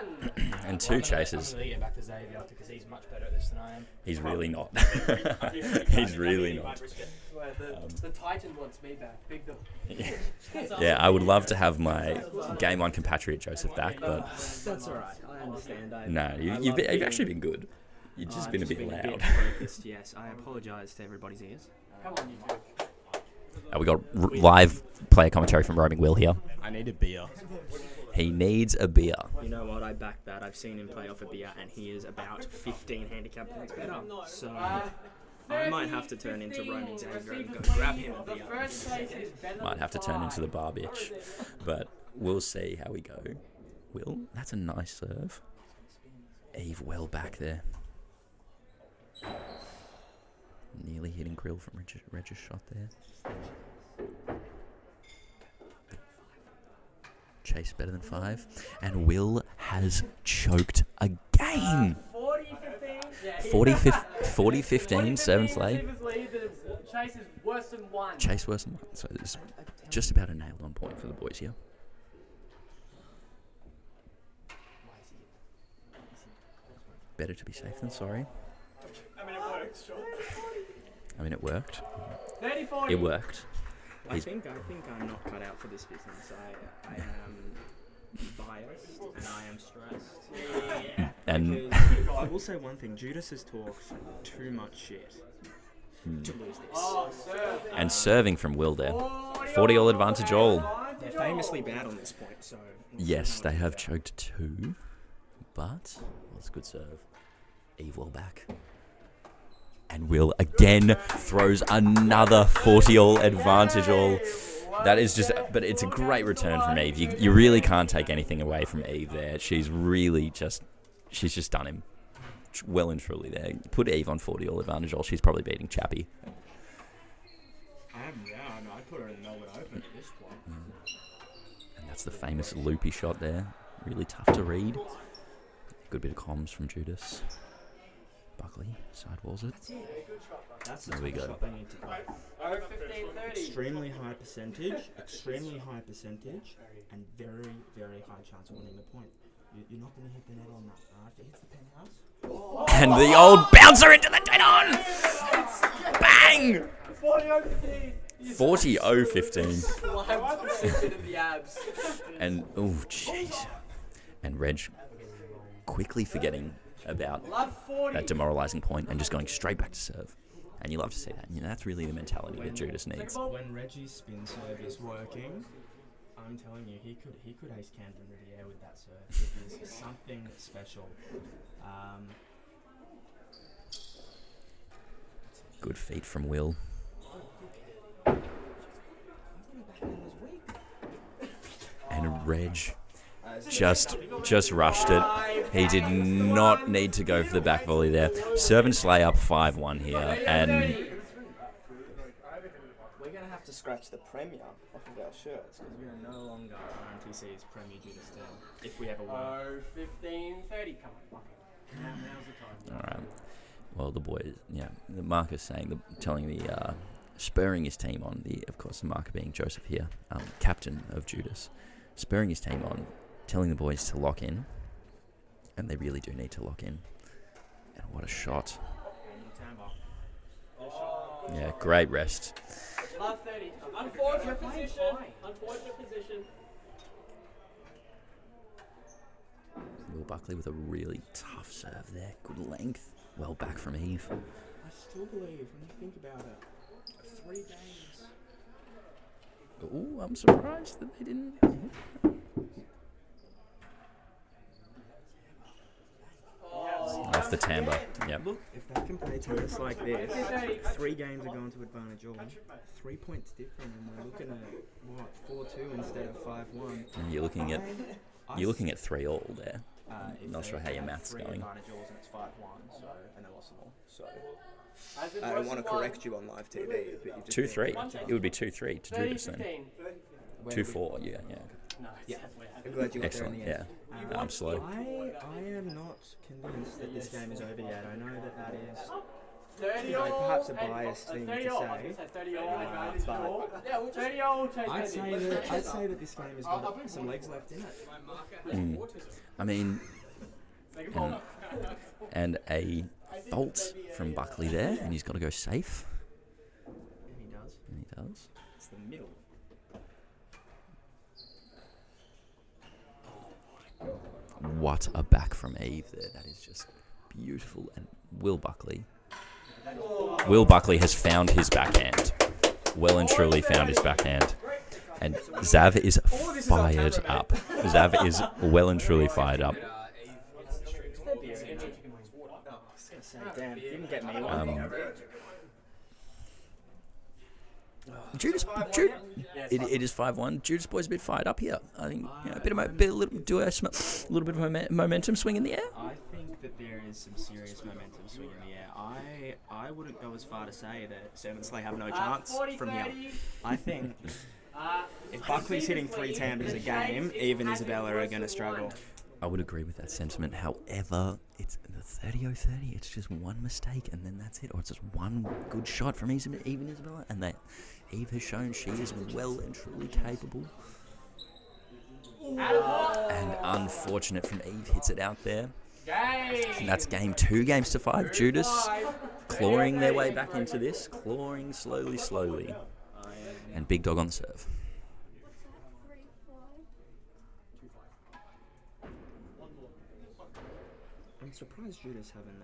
And 2 chases. I'm going to get back to Xavier because he's much better at this than I am. He's really not. He's really not. The Titan wants me back. Big dog. Yeah, I would love to have my Game On compatriot Joseph back, but That's all right. I understand. no, you've actually been good. You've just been a bit loud. Focused, yes, I apologise to everybody's ears. Come on, you two. We got live player commentary from Roaming Will here. I need a beer. He needs a beer. You know what? I back that. I've seen him play off a beer, and he is about 15 handicap points better. So I might have to turn into Roman Xavier and go grab him a beer. Might have to turn into the bar bitch, but we'll see how we go. Will, that's a nice serve. Eve well back there. Nearly hitting grill from Reg's shot there. Chase better than 5. And Will has choked again. 40-15, seventh lay. Chase is worse than 1. Chase worse than 1. So there's just about a nailed on point for the boys here. Better to be safe than sorry. I mean, it works, sure. I mean, it worked. 30-40. It worked. I think I'm not cut out for this business. I am biased and I am stressed. And Because I will say one thing: Judas has talked too much shit to lose this. and serving from Will there. 40-all advantage all. They're famously bad on this point, so we'll see Yes, how they it have goes. choked 2, but that's a good serve. Eve well back. And Will again throws another 40-all advantage all. That is just, but it's a great return from Eve. You really can't take anything away from Eve there. She's just done him well and truly there. Put Eve on 40-all advantage all. She's probably beating Chappie. I'd put her in Melbourne Open at this point. And that's the famous loopy shot there. Really tough to read. Good bit of comms from Judas. Buckley sidewalls it. That's the There we type of go. shot they need to play. Extremely high percentage, and very, very high chance of winning the point. You're not going to hit the net on that. If it hits the penthouse. And the old bouncer into the dead on! Bang! 40-0-15. And, oh, jeez. And Reg quickly forgetting about that demoralising point and just going straight back to serve. And you love to see that. You know, that's really the mentality that Judas needs. When Reggie's spin serve is working, I'm telling you, he could ace Camden into the air with that serve. It is something special. Good feet from Will. And Reg just rushed it. He did not need to go for the back volley there. Serve and Slay up 5-1 here. And We're going to have to scratch the Premier off of our shirts because we are no longer RMTC's Premier Judas team if we ever were. 15-30. Come on. Now's the time. all right. Well, the boys, yeah, the marker's saying, telling the, spurring his team on, of course, the marker being Joseph here, captain of Judas, spurring his team on, telling the boys to lock in, and they really do need to lock in. And what a shot. Yeah, great rest. Love 30. Unfortunate position. Will Buckley with a really tough serve there. Good length. Well back from Eve. I still believe, when you think about it, 3 games. Ooh, I'm surprised that they didn't. Off the timbre. Yep. Look, if they can play tennis like this, 3 games are going to advantage all. 3 points different, and we're looking at what, 4-2 instead of 5-1. You're looking at 3-all there. Not sure how your math's going. Advantage alls and it's 5-1, so, and they lost them all. So I don't want to correct you on live TV, but you've just 2-3. It would be 2-3 to Judas then. 2-4. Yeah. Yeah, I'm glad you got there in Excellent. the end. Yeah. I'm slow. I am not convinced that this game is over yet. I know that is 30 perhaps a biased thing to say, but I'd say that this game has got some legs left in it. I mean, and a fault from Buckley there, and he's got to go safe. And he does. It's the middle. What a back from Eve there. That is just beautiful. And Will Buckley has found his backhand. Well and truly found his backhand. And Zav is fired up. Zav is well and truly fired up. Damn, didn't get me one. Judas, it is 5-1. Judas boys a bit fired up here. I think a little bit of momentum swing in the air. I think that there is some serious momentum swing in the air. I wouldn't go as far to say that Servant Slay have no chance from here. I think if Buckley's hitting 3 tanders a game, even Isabella are going to struggle. I would agree with that sentiment. However, it's the 30-30. It's just one mistake, and then that's it. Or it's just one good shot from even Isabella. And Eve has shown she is well and truly capable. And unfortunate from Eve, hits it out there. And that's game 2, games to 5. Judas clawing their way back into this. Clawing slowly. And Big Dog on the serve. I'm surprised Judas haven't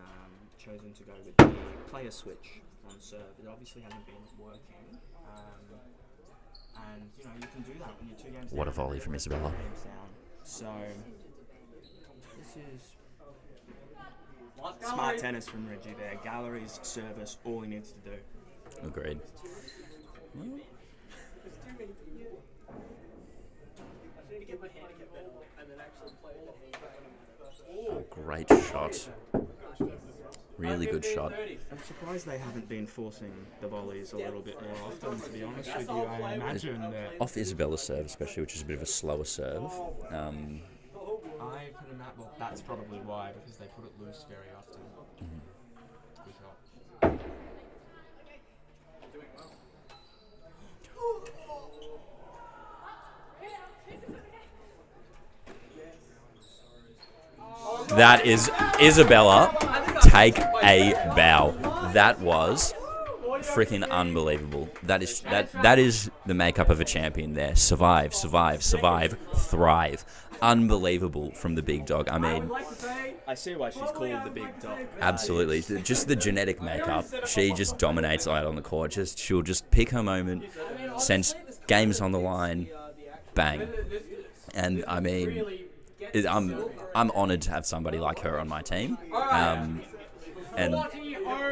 chosen to go with the player switch on serve. It obviously hasn't been working. And you can do that when you're 2 games down. What a volley from Isabella. So this is smart tennis from Reggie there. Galleries, service, all he needs to do. Agreed. Oh, great shot. Really good shot. I'm surprised they haven't been forcing the volleys a little bit more often, to be honest with you. I imagine that... Off Isabella's serve, especially, which is a bit of a slower serve. That's probably why, because they put it loose very often. Good shot. That is Isabella. Take a bow. That was freaking unbelievable. That is the makeup of a champion there. Survive, thrive. Unbelievable from the Big Dog. I mean, I see why she's called the Big Dog. Absolutely. Just the genetic makeup. She just dominates out on the court. She'll just pick her moment, sends games on the line, bang. And I mean, I'm honoured to have somebody like her on my team. And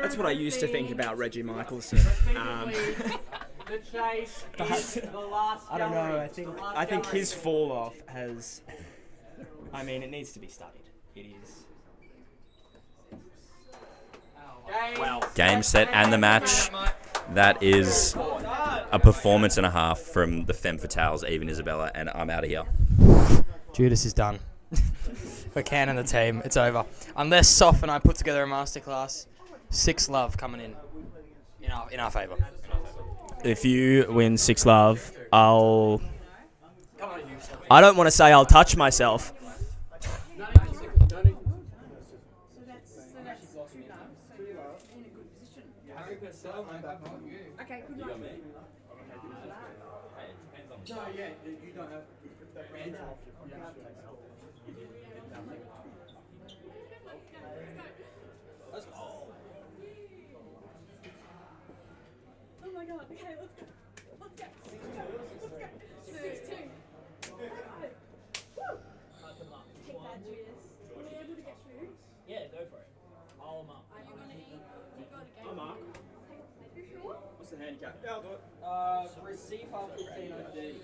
that's what I used to think about Reggie Michaelson. But I don't know. I think his fall off has. I mean, it needs to be studied. It is. Game, set, and the match. That is a performance and a half from the Femme Fatales, Eve and Isabella, and I'm out of here. Judas is done. For Can and the team, it's over. Unless Soph and I put together a masterclass, 6 love coming in our favour. If you win 6 love, I don't want to say I'll touch myself. Okay, good luck. No, yeah, you don't have Let's go. Oh my god, okay, let's go. Let's go. 6-2. Alright. Woo! Take that, Judas. Were you able to get through? Yeah, go for it. I'll mark. Are you gonna eat? You got a game? I'll mark. You sure? What's the handicap? Yeah, I'll do it. Receive half 15:03.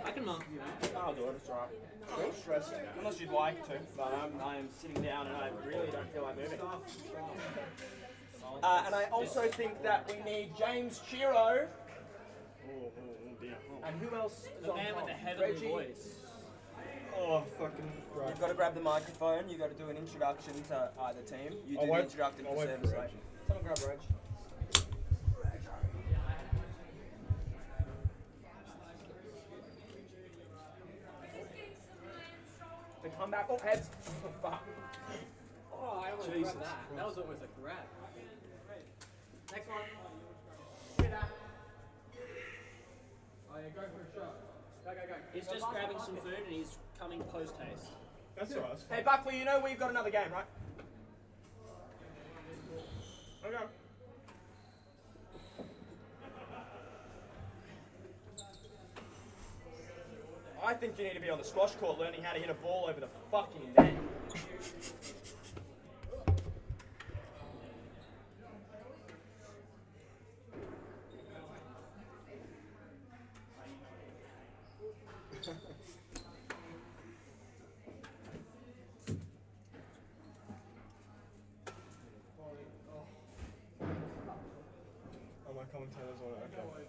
I can mark if you want. I'll do it, it's alright. Don't stress. Unless you'd like to, but I'm sitting down and I really don't feel like moving. And I also think that we need James Chiro. And who else? The man with the heavenly voice. Oh, fucking. Right. You've got to grab the microphone. You've got to do an introduction to either team. You do the introduction for service. Someone grab Reg. To come back. Oh, heads. Oh, fuck. Oh, I almost grabbed that. That was almost a grab. Next one. Oh yeah, go for a shot. Go. He's just grabbing some food and he's coming post haste. That's alright. Hey, Buckley, you know we've got another game, right? Okay. I think you need to be on the squash court learning how to hit a ball over the fucking net. commentators on it.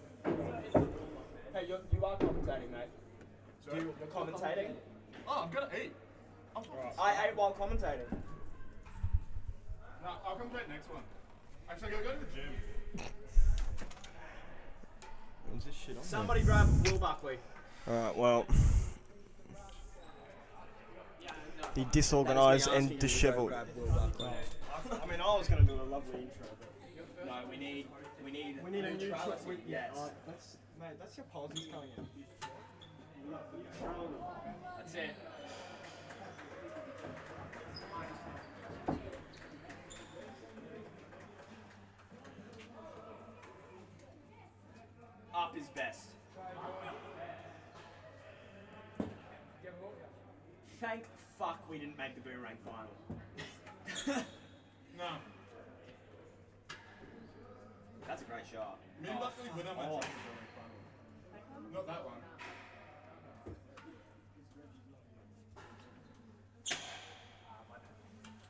Hey, you are commentating, mate. Sorry? You're commentating? Oh, I'm gonna eat. I ate while commentating. No, I'll come to that next one. Actually, I gotta go to the gym. Is this shit on? Somebody grab Will Buckley. Alright, well. The disorganised and dishevelled. Grab Will Buckley. I mean, I was going to do a lovely intro, but... No, we need a neutrality. Yes. Mate, that's your policies coming in. That's it. Up is best. Thank fuck we didn't make the Boomerang final. No. That's a great shot. Me and Buckley win on my Oh. team. Not that one.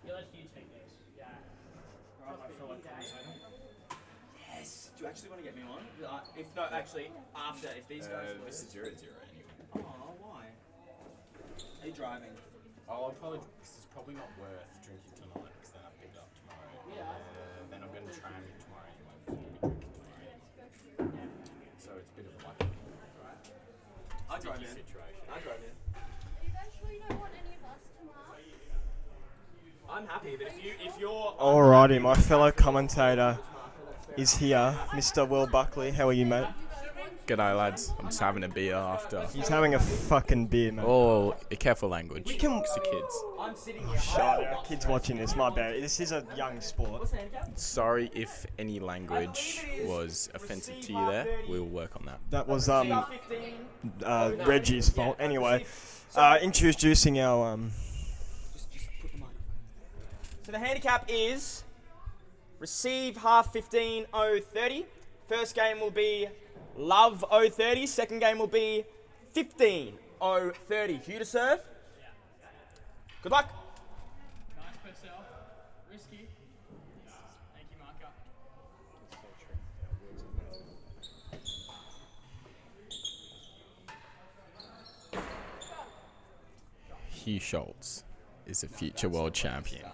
Yeah, let's you take this. Yeah. Yes. Do you actually want to get me on? If no, actually, after if these guys lose. This is 0-0 anyway. Oh, why? Are you driving? Oh, this is probably not worth drinking tonight because then I've picked up tomorrow. Then I'm going to try and drink tomorrow anyway. Because I'll be drinking tomorrow anyway. So it's a bit of a lucky I drove in. situation. I drove in. You guys sure you don't want any of us tomorrow? I'm happy, but if you're Alrighty, my fellow commentator is here, Mr. Will Buckley. How are you, mate? G'day, lads. I'm just having a beer after. He's having a fucking beer, mate. Oh, careful language. We can- It's the kids. I'm sitting here. Shut up, kids watching this, my bad. This is a young sport. What's the handicap? Sorry if any language was offensive to you there. We'll work on that. That was 15. Reggie's fault. Anyway, introducing our Just put the microphone. So the handicap is receive half 15 030. First game will be love 030. Second game will be 15 030. You to serve. Good luck. Nice per cell. Risky. Thank you, Marker. Hugh Schultz is a future world champion.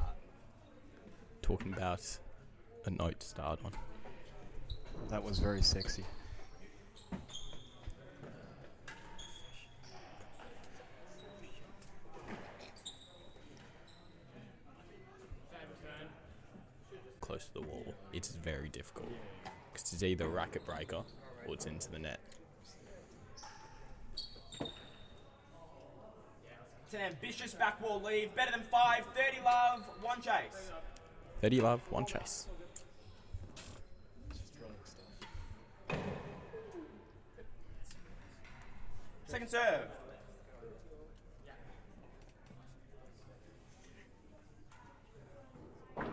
Talking about a note to start on. That was very sexy. Close to the wall, it's very difficult because it's either a racket breaker or it's into the net. It's an ambitious backwall leave. Better than 5. 30 love. 1 chase. 30 love, 1 chase. Second serve. I've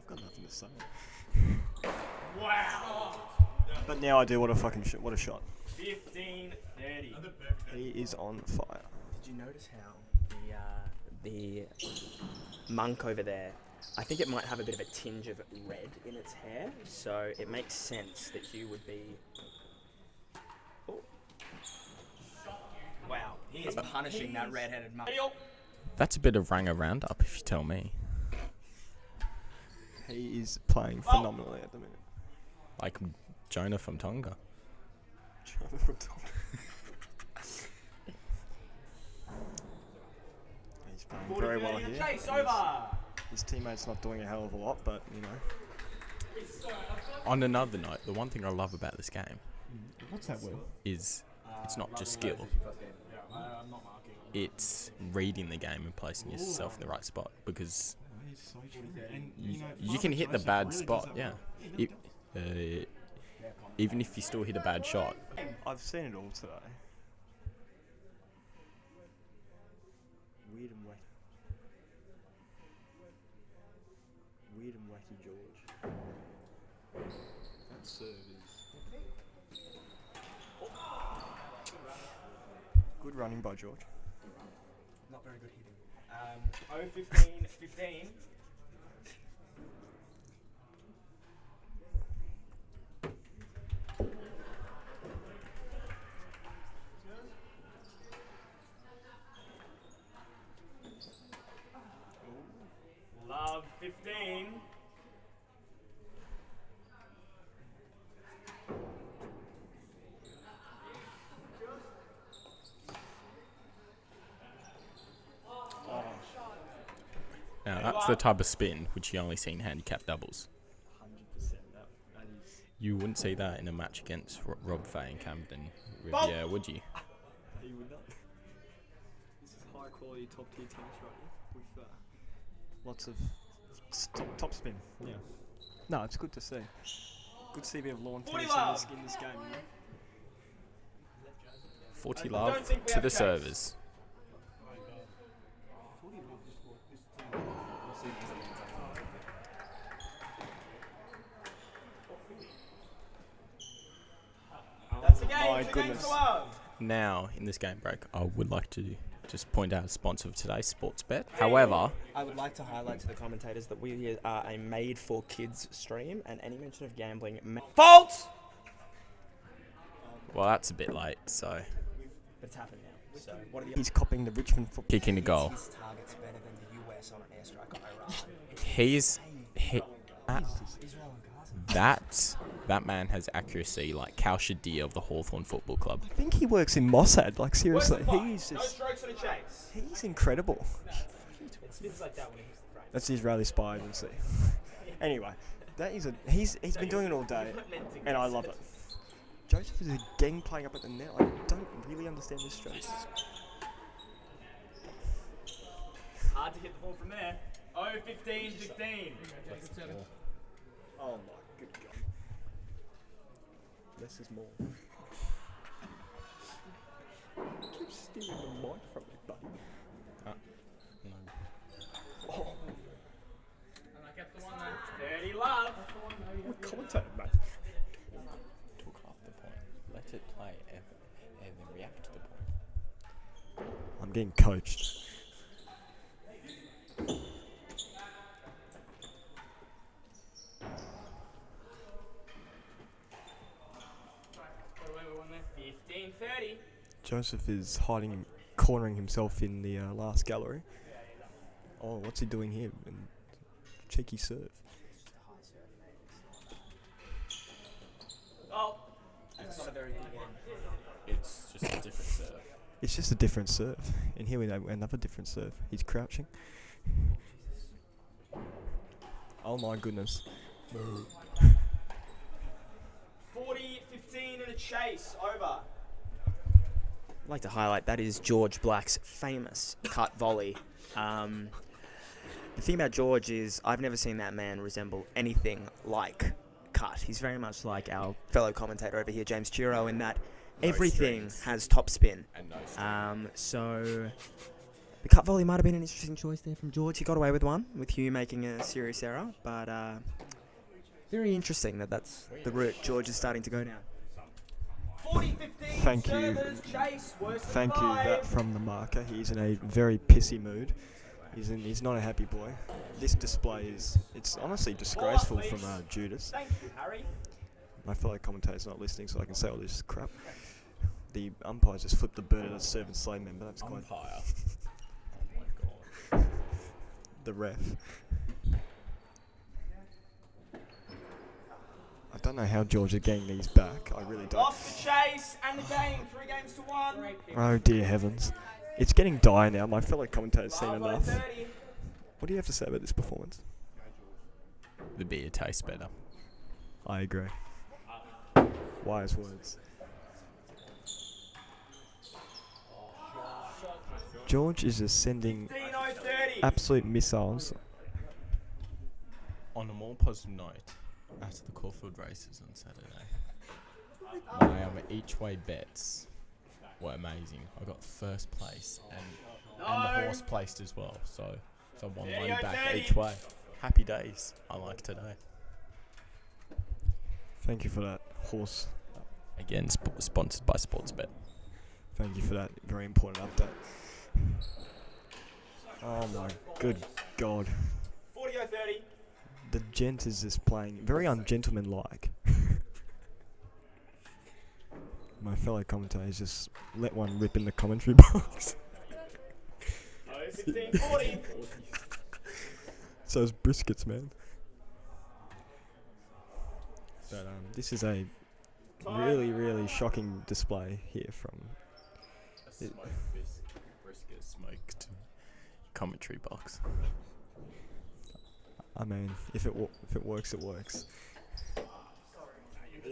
got nothing to say. Wow. But now I do. What a fucking shot! What a shot! 15-30. He is on fire. Did you notice how the monk over there, I think it might have a bit of a tinge of red in its hair, so it makes sense that you would be... Oh. Wow, he is punishing that red-headed monk. That's a bit of Ranger Roundup, if you tell me. He is playing phenomenally at the minute. Like Jonah from Tonga. He's playing very well here. Chase over. His teammate's not doing a hell of a lot, but you know. On another note, the one thing I love about this game What's that word? is it's not just skill. It's reading the game and placing yourself in the right spot, because you can hit the bad spot, yeah. Even if you still hit a bad shot. I've seen it all today. Weird and wacky. Weird and wacky George. That serve is... Good running by George. Not very good hitting. 15. Love 15. Now, that's the type of spin which you only see in handicap doubles. 100%. That is. You wouldn't see that in a match against Rob Fay and Camden Riviere, would you? You would not. This is high quality, top tier tennis right here with lots of top spin. Yeah. No, it's good to see. Good to see a bit of lawn tennis in this game. You know? 40 love to the servers. That's the game. My Two games goodness. to love. Now, in this game break, I would like to just point out a sponsor of today's Sportsbet. However, I would like to highlight to the commentators that we are a made-for-kids stream, and any mention of gambling... Fault! well, that's a bit late, so But it's happened now. So, what are the He's copying the Richmond football. kicking the goal. His target's better than the US on an airstrike on Iran. Israel and Gaza. That man has accuracy like Kal Shadir of the Hawthorn Football Club. I think he works in Mossad. Like seriously, he's No just, strokes on a chase. he's incredible. It spins like that when he hits the frame. That's the Israeli spy agency. Anyway, that is he's been doing it all day, and I love it. Joseph is again playing up at the net. I don't really understand this strategy. Hard to hit the ball from there. 15. Oh my good God. Less is more. Keep stealing the mic from me, buddy. Oh, And I get the one there. 30 love. I'm a commentator, mate. Took off the point. Let it play and then react to the point. I'm getting coached. Got away with one there. 15-30. Joseph is cornering himself in the last gallery. Oh, what's he doing here? And cheeky serve. Oh, that's not a very good one. It's just a different serve. It's just a different serve. And here we have another different serve. He's crouching. Oh my goodness. 40-15 in a chase. Over. I'd like to highlight that is George Black's famous cut volley. The thing about George is I've never seen that man resemble anything like cut. He's very much like our fellow commentator over here, James Chiro, in that everything has top spin. And no So the cut volley might have been an interesting choice there from George. He got away with one, with Hugh making a serious error. But very interesting that's the route George is starting to go down. 40-15. Thank you. Chase, Thank you that from the marker. He's in a very pissy mood. He's not a happy boy. This display it's honestly disgraceful from Judas. Thank you, Harry. My fellow commentator's not listening, so I can say all this crap. The umpire just flipped the bird at a servant slave member. That's quite umpire. Oh my god. the ref. I don't know how George is getting these back. I really don't. Lost the chase and the game. 3-1. Oh dear heavens. It's getting dire now. My fellow commentator's seen Bravo, enough. 30. What do you have to say about this performance? The beer tastes better. I agree. Wise words. George is just sending 15-30. absolute missiles. On a more positive note, after the Caulfield races on Saturday, my each way bets were amazing. I got first place and the horse placed as well. So I won money back each way. Happy days. I like today. Thank you for that, horse. Again, sponsored by Sportsbet. Thank you for that very important update. Oh my good God. 40-30. The gent is just playing very ungentlemanlike. My fellow commentators just let one rip in the commentary box. 15-40. So it's briskets, man. But this is a really shocking display here from. Brisket smoked commentary box. I mean, if it works, it works.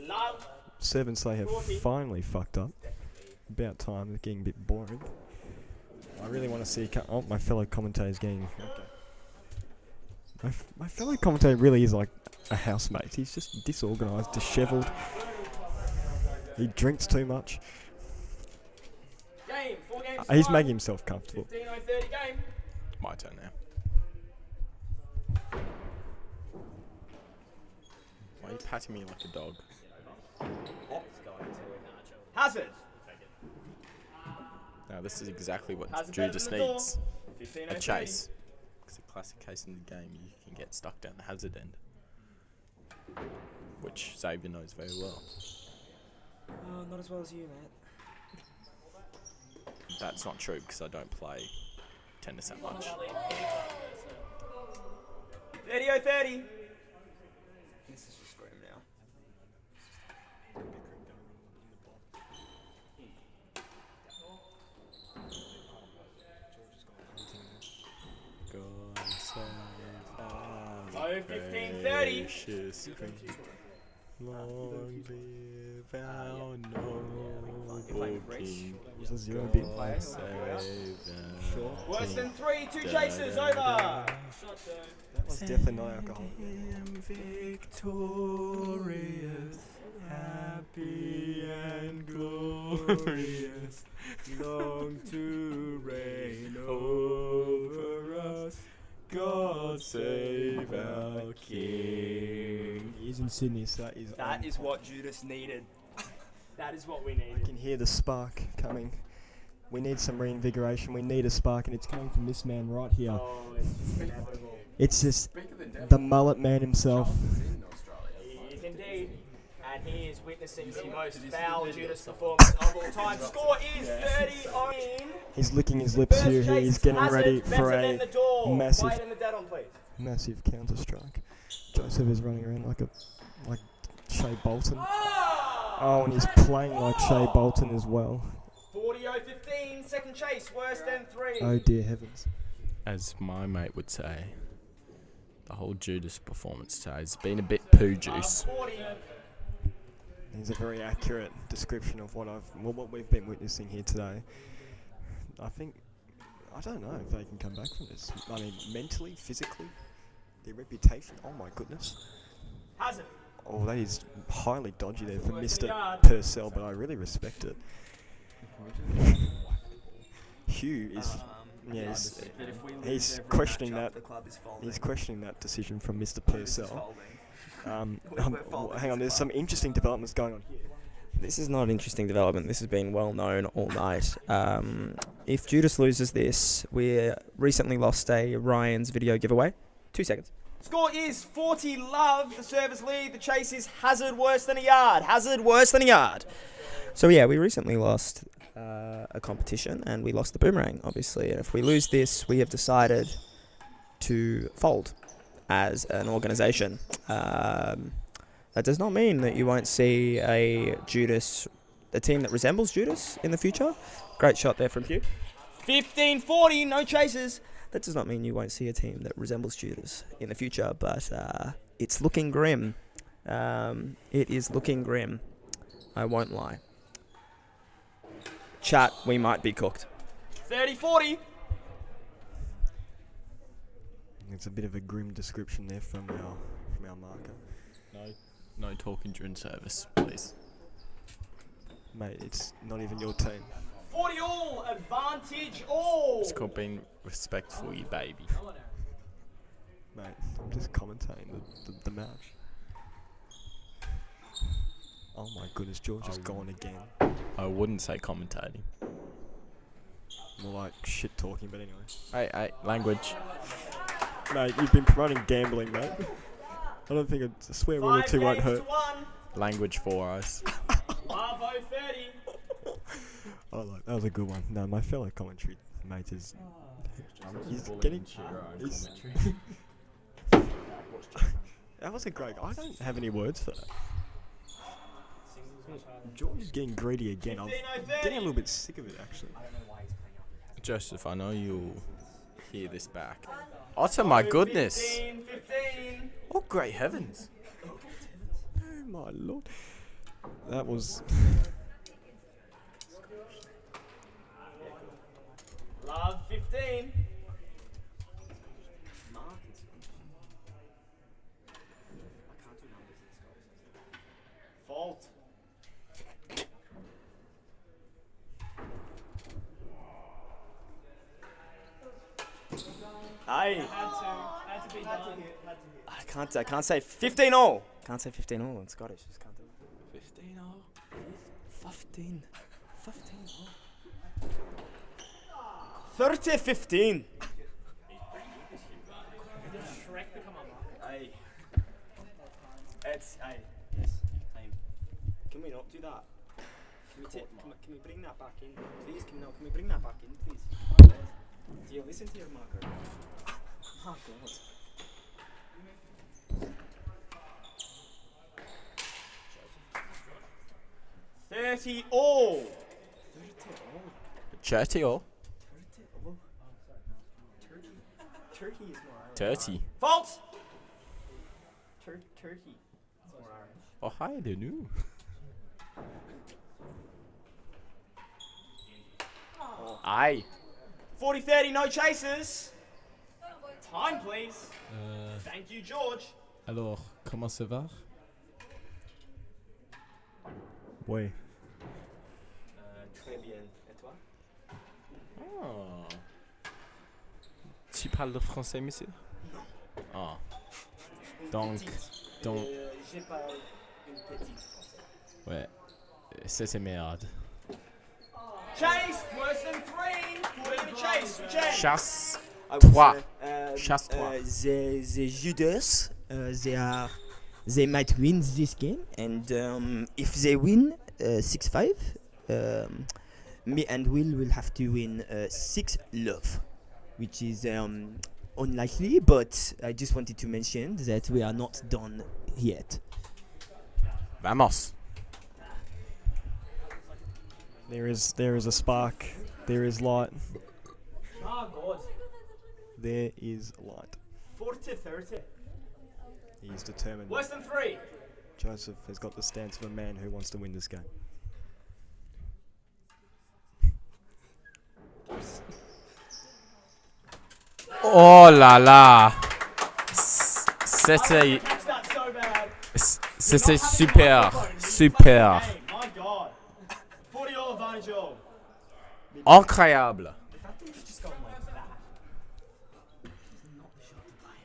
Love. Servant Slay have finally fucked up. About time. It's getting a bit boring. I really want to see. My fellow commentator's getting. Okay. My fellow commentator really is like a housemate. He's just disorganised, dishevelled. He drinks too much. Game. 4 games. He's making himself comfortable. 15-30 game. My turn now. Why are you patting me like a dog? Hazard. Now this is exactly what Hazard Judas in the door. needs. 15-30. A chase. It's a classic case in the game. You can get stuck down the hazard end. Which Xavier knows very well. Oh, not as well as you, mate. That's not true because I don't play tennis that much. 30-30. This is just scream now. God save our 15-30. precious Queen. Long live our noble King. Was a 0 bit. God save Sure. our Worse King. than 3, 2 chases, over. That was definitely not alcohol. Victorious, happy and glorious, long to reign over us. God save our King. He is in Sydney, so That is what Judas needed. That is what we needed. I can hear the spark coming. We need some reinvigoration. We need a spark, and it's coming from this man right here. Oh, it's inevitable. It's just the mullet man himself. He is indeed. And he is witnessing the most foul Judas performance of all time. Score is 30-10. He's licking his lips here. He's getting ready for a massive, Wait in the dead on, please. massive counter strike. Joseph is running around like Shea Bolton. Oh, and he's playing like Shea Bolton as well. 40-15. Second chase, worse than 3. Oh dear heavens! As my mate would say, the whole Judas performance today has been a bit poo juice. 40. He's a very accurate description of what we've been witnessing here today. I don't know if they can come back from this. I mean, mentally, physically, their reputation. Oh my goodness! Hazard. Oh, that is highly dodgy there from Mr. Purcell, but I really respect it. Hugh is, he's questioning that. He's questioning that decision from Mr. Purcell. Hang on, there's some interesting developments going on here. This is not an interesting development. This has been well known all night. If Judas loses this, we recently lost a Ryan's video giveaway. 2 seconds. Score is 40 love. The service lead. The chase is Hazard worse than a yard. Hazard worse than a yard. So yeah, we recently lost a competition and we lost the Boomerang, obviously. And if we lose this, we have decided to fold as an organisation. That does not mean that you won't see a team that resembles Judas in the future. Great shot there from Hugh. 15-40, no chases. That does not mean you won't see a team that resembles Judas in the future, but it's looking grim. It is looking grim. I won't lie. Chat, we might be cooked. 30-40. It's a bit of a grim description there from our marker. No talking during service, please. Mate, it's not even your team. 40 all, advantage all. It's called being respectful, you baby. Mate, I'm just commentating the match. Oh my goodness, George is gone again. I wouldn't say commentating. More like shit talking, but anyway. Hey, language. Mate, you've been promoting gambling, mate. I don't think a swear word or two won't hurt. Language for us. Bravo 30. Oh, like, that was a good one. No, my fellow commentary mate is... he's bullying getting... Shiro and he's- commentary. That was a great... I don't have any words for that. George is getting greedy again. I'm getting a little bit sick of it, actually. Joseph, I know you'll hear this back. Oh, my goodness. 15. Oh, great heavens. Oh, my lord. That was... Love 15. Fault. Had to be done. I can't say 15 all. Can't say 15 all in Scottish. Just can't do it. 15 all. 15 all. 30-15. Hey. Yes. Can we not do that? Can we bring that back in? Please, can we bring that back in, please? Do you listen to your marker? Oh, God. $30 all. Chatty all. Turkey is more Irish. Dirty. False. Turkey. It's more Irish. Oh, hi, I don't know. Aye. 40-30, no chasers. Time, please. Thank you, George. Alors, comment ça va? Oui. Très bien. Et toi? Oh. Tu parles le français, monsieur? Non. Ah. Donc, J'ai pas une petite français. ouais. C'est merde. Chase, worse than 3. 40 chase, reject. Chasse. I would Toi. say, Chasse toi. The Judas, they might win this game, and if they win 6-5, me and Will have to win 6-love, which is unlikely. But I just wanted to mention that we are not done yet. Vamos. There is a spark. There is light. Oh, God. There is light. 40-30. He's determined. Worse than 3. Joseph has got the stance of a man who wants to win this game. Oh là là. C'était Catch that so bad. c'était super. Super. My God. 40 all advantage all. Incroyable. If that thing had just gone like that. It's not the shot to play.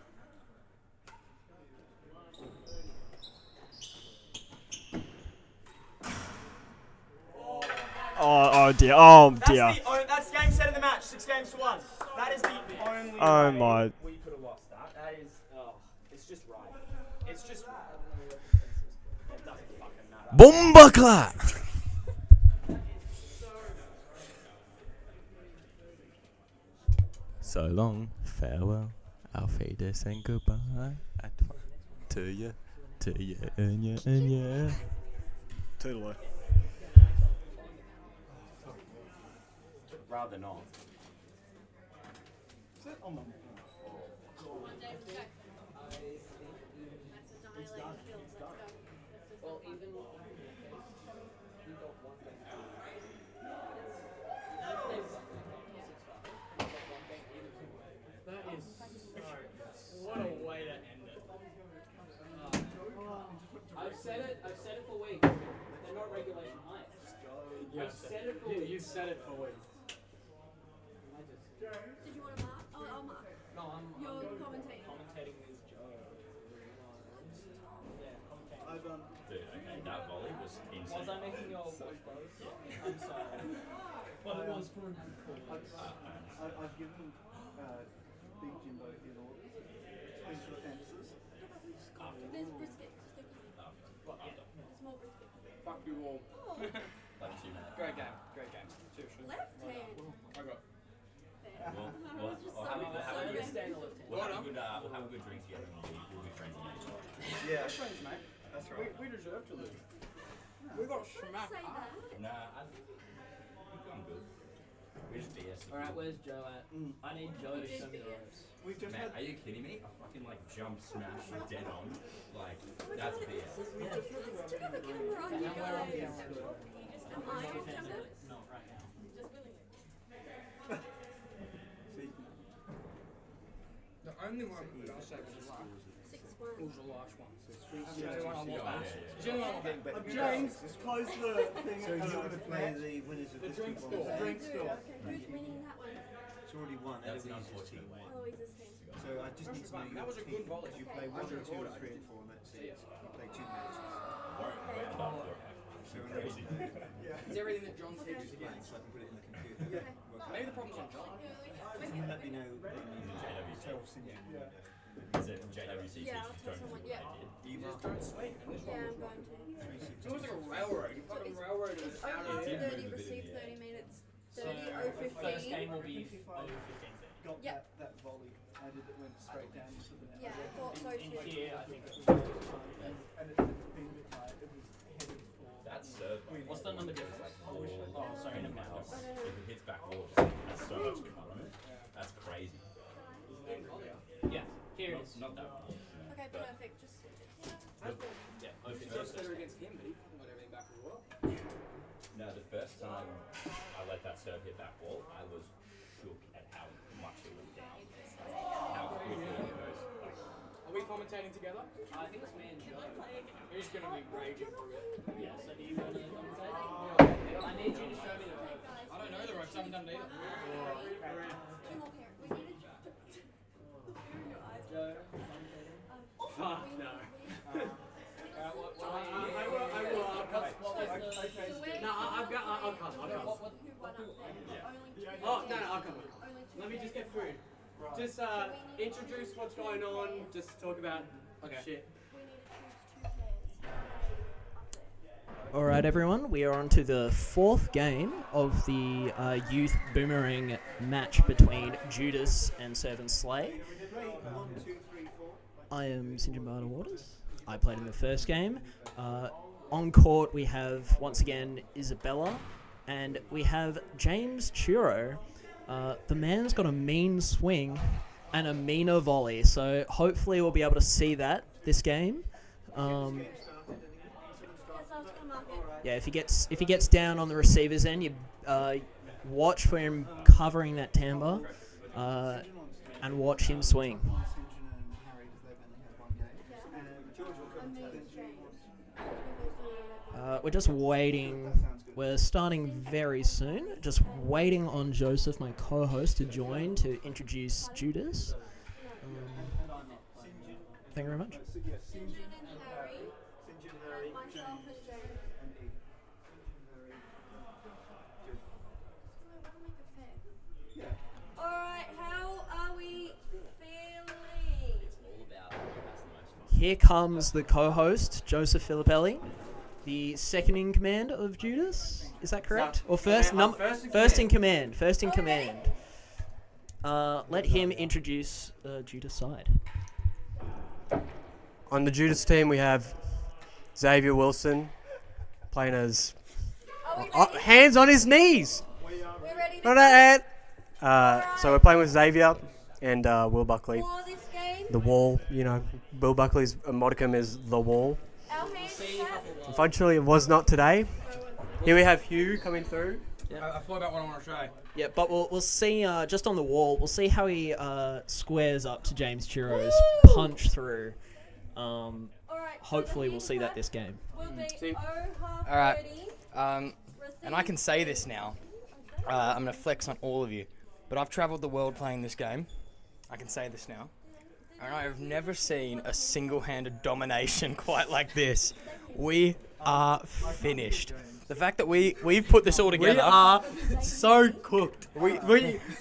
Oh dear. Oh dear. That's game set of the match. 6 games to 1. That is the only Oh way my. we could have lost that. That is, it's just right. It's just right. It doesn't fucking matter. Bomba clap. So long, farewell, auf Wiedersehen, goodbye, at to you, and ya. Toodaloo. Rather not. Well, even you got one game. That is what a way to end it. I've said it for weeks. They're not regulation heights. I've said it for weeks. You've said it for weeks. Did you want to mark? Oh, I'll mark. No, You're commentating. commentating with Joe. Yeah, commentating. Dude, okay, that volley was insane. Was I making your voice close? I'm sorry. I've given Big Jimbo his orders. Special offences. There's brisket still coming. There's more brisket. Fuck you all. Oh, Love you, man. Great game. Great game. Seriously. left hand. I got. We'll have a good drink together and we'll be friends again. Yeah. Friends, mate. That's right. We deserve to lose. We got smacked Say up. that. Nah, I'm good. We just BS. Alright, where's Joe at? I need Joe to show me the ropes. We've just Man, had. are you kidding me? I fucking like jump smash dead on. Like, Oh my that's God, BS. Let's do have a camera on you guys. Am I on camera? No, right now. Just willingly. The only one that I'll say was the last. 6-1. Was the last one. It's the only one I want back. It's the only one I want back. James, close the thing. So you're going to play the winners of The this drink week store. on Okay, drink store. who's winning that one? It's already won. That's an Eloise is unfortunate team. one. Oh, he's this team. So I just need to know That your was a team. good volley. You play I 1, should've 2, ordered. 3, and 4 matches. You play 2 matches. So I Crazy. It's everything that John said is playing, against. so I can put it in the computer. Maybe the problem's on John. Just let me know when you tell Sinjin. Is it JWC? Yeah, I'll tell someone. Yeah. You Just mark don't swing. And this Yeah, one I'm going to. It's almost like a railroad. You fucking railroad It's is out of over here. 30, received 30 minutes. 30, First 0-15. game will be 0-15. got Yep. that volley. I did it went straight down into the net. Yeah, I thought so In too. here, I think it's And it had been a bit high. It was headed for. That's serve. What's the number difference? Oh, sorry, in a minute. I don't know. If it hits back wall, that's so much cut on it. That's crazy. Yeah, here it is. Not that one. Okay, perfect. Just. Yeah, it's just better against him, but he fucking got everything back as well. No, the first time I let that serve hit back wall, I was shook at how much it went down. How quickly it goes. Like, Are we commentating together? I think it's me and Joe. Who's going to be raging through it? Yeah, so do you want to commentate? I need you to show me the ropes. I don't know the ropes, I haven't done it either. Two more pair. We needed to. In your eyes. Joe, fuck no. I'll come. Who won up there? Oh, no, I'll come. Let me just get food. Just introduce what's going on, just talk about shit. We need to choose 2 pairs. Up there. Alright everyone, we are on to the 4th game of the youth Boomerang match between Judas and Servant Slay. 1, 2, 3, 4. I am St. John Waters. I played in the first game. On court we have, once again, Isabella, and we have James Churro. The man's got a mean swing and a meaner volley, so hopefully we'll be able to see that this game. Yeah, if he gets down on the receiver's end, you watch for him covering that timbre, and watch him swing. We're just waiting. We're starting very soon. Just waiting on Joseph, my co-host, to join to introduce Judas. Thank you very much. Sinjin and Harry. And myself and James. Alright, how are we feeling? all about who has the most fun. Here comes the co-host, Joseph Filippelli, the second in command of Judas. Is that correct? Or first? First in command. First in command. Let him introduce Judas' side. On the Judas team, we have Xavier Wilson playing as hands on his knees. We're ready to Not go that. So we're playing with Xavier and Will Buckley. for this game. The Wall, Will Buckley's modicum is the Wall. Our hands set. Unfortunately, it was not today. Here we have Hugh coming through. I thought about what I want to try. Yeah, but we'll see just on the wall. We'll see how he squares up to James Churro's punch through. Hopefully, we'll see that this game. Will be See? All right. And I can say this now. I'm going to flex on all of you. But I've traveled the world playing this game. I can say this now. And I have never seen a single-handed domination quite like this. We are finished. The fact that we've put this all together. We are so cooked. We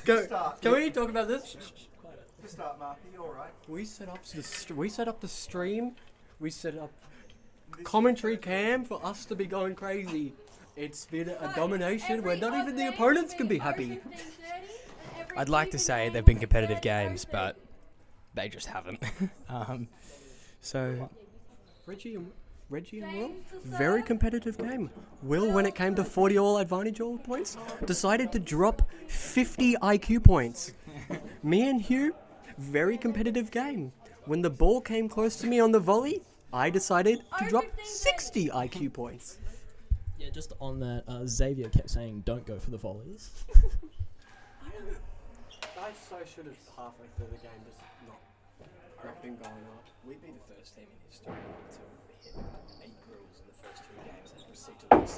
go. Can we talk about this? Just start, Marky. You all right? We set up the stream. We set up commentary cam for us to be going crazy. It's been a domination where not even the opponents can be happy. I'd like to say they've been competitive games, but they just haven't. So Reggie and Will, very competitive game. Will, when it came to 40 all advantage all points, decided to drop 50 IQ points. Me and Hugh, very competitive game. When the ball came close to me on the volley, I decided to drop 60 IQ points. Yeah, just on that, Xavier kept saying, "Don't go for the volleys." I should have halfway through the game just not been going up. we'd be the first team in history to hit about 8 rules in the first 2 games and proceed to lose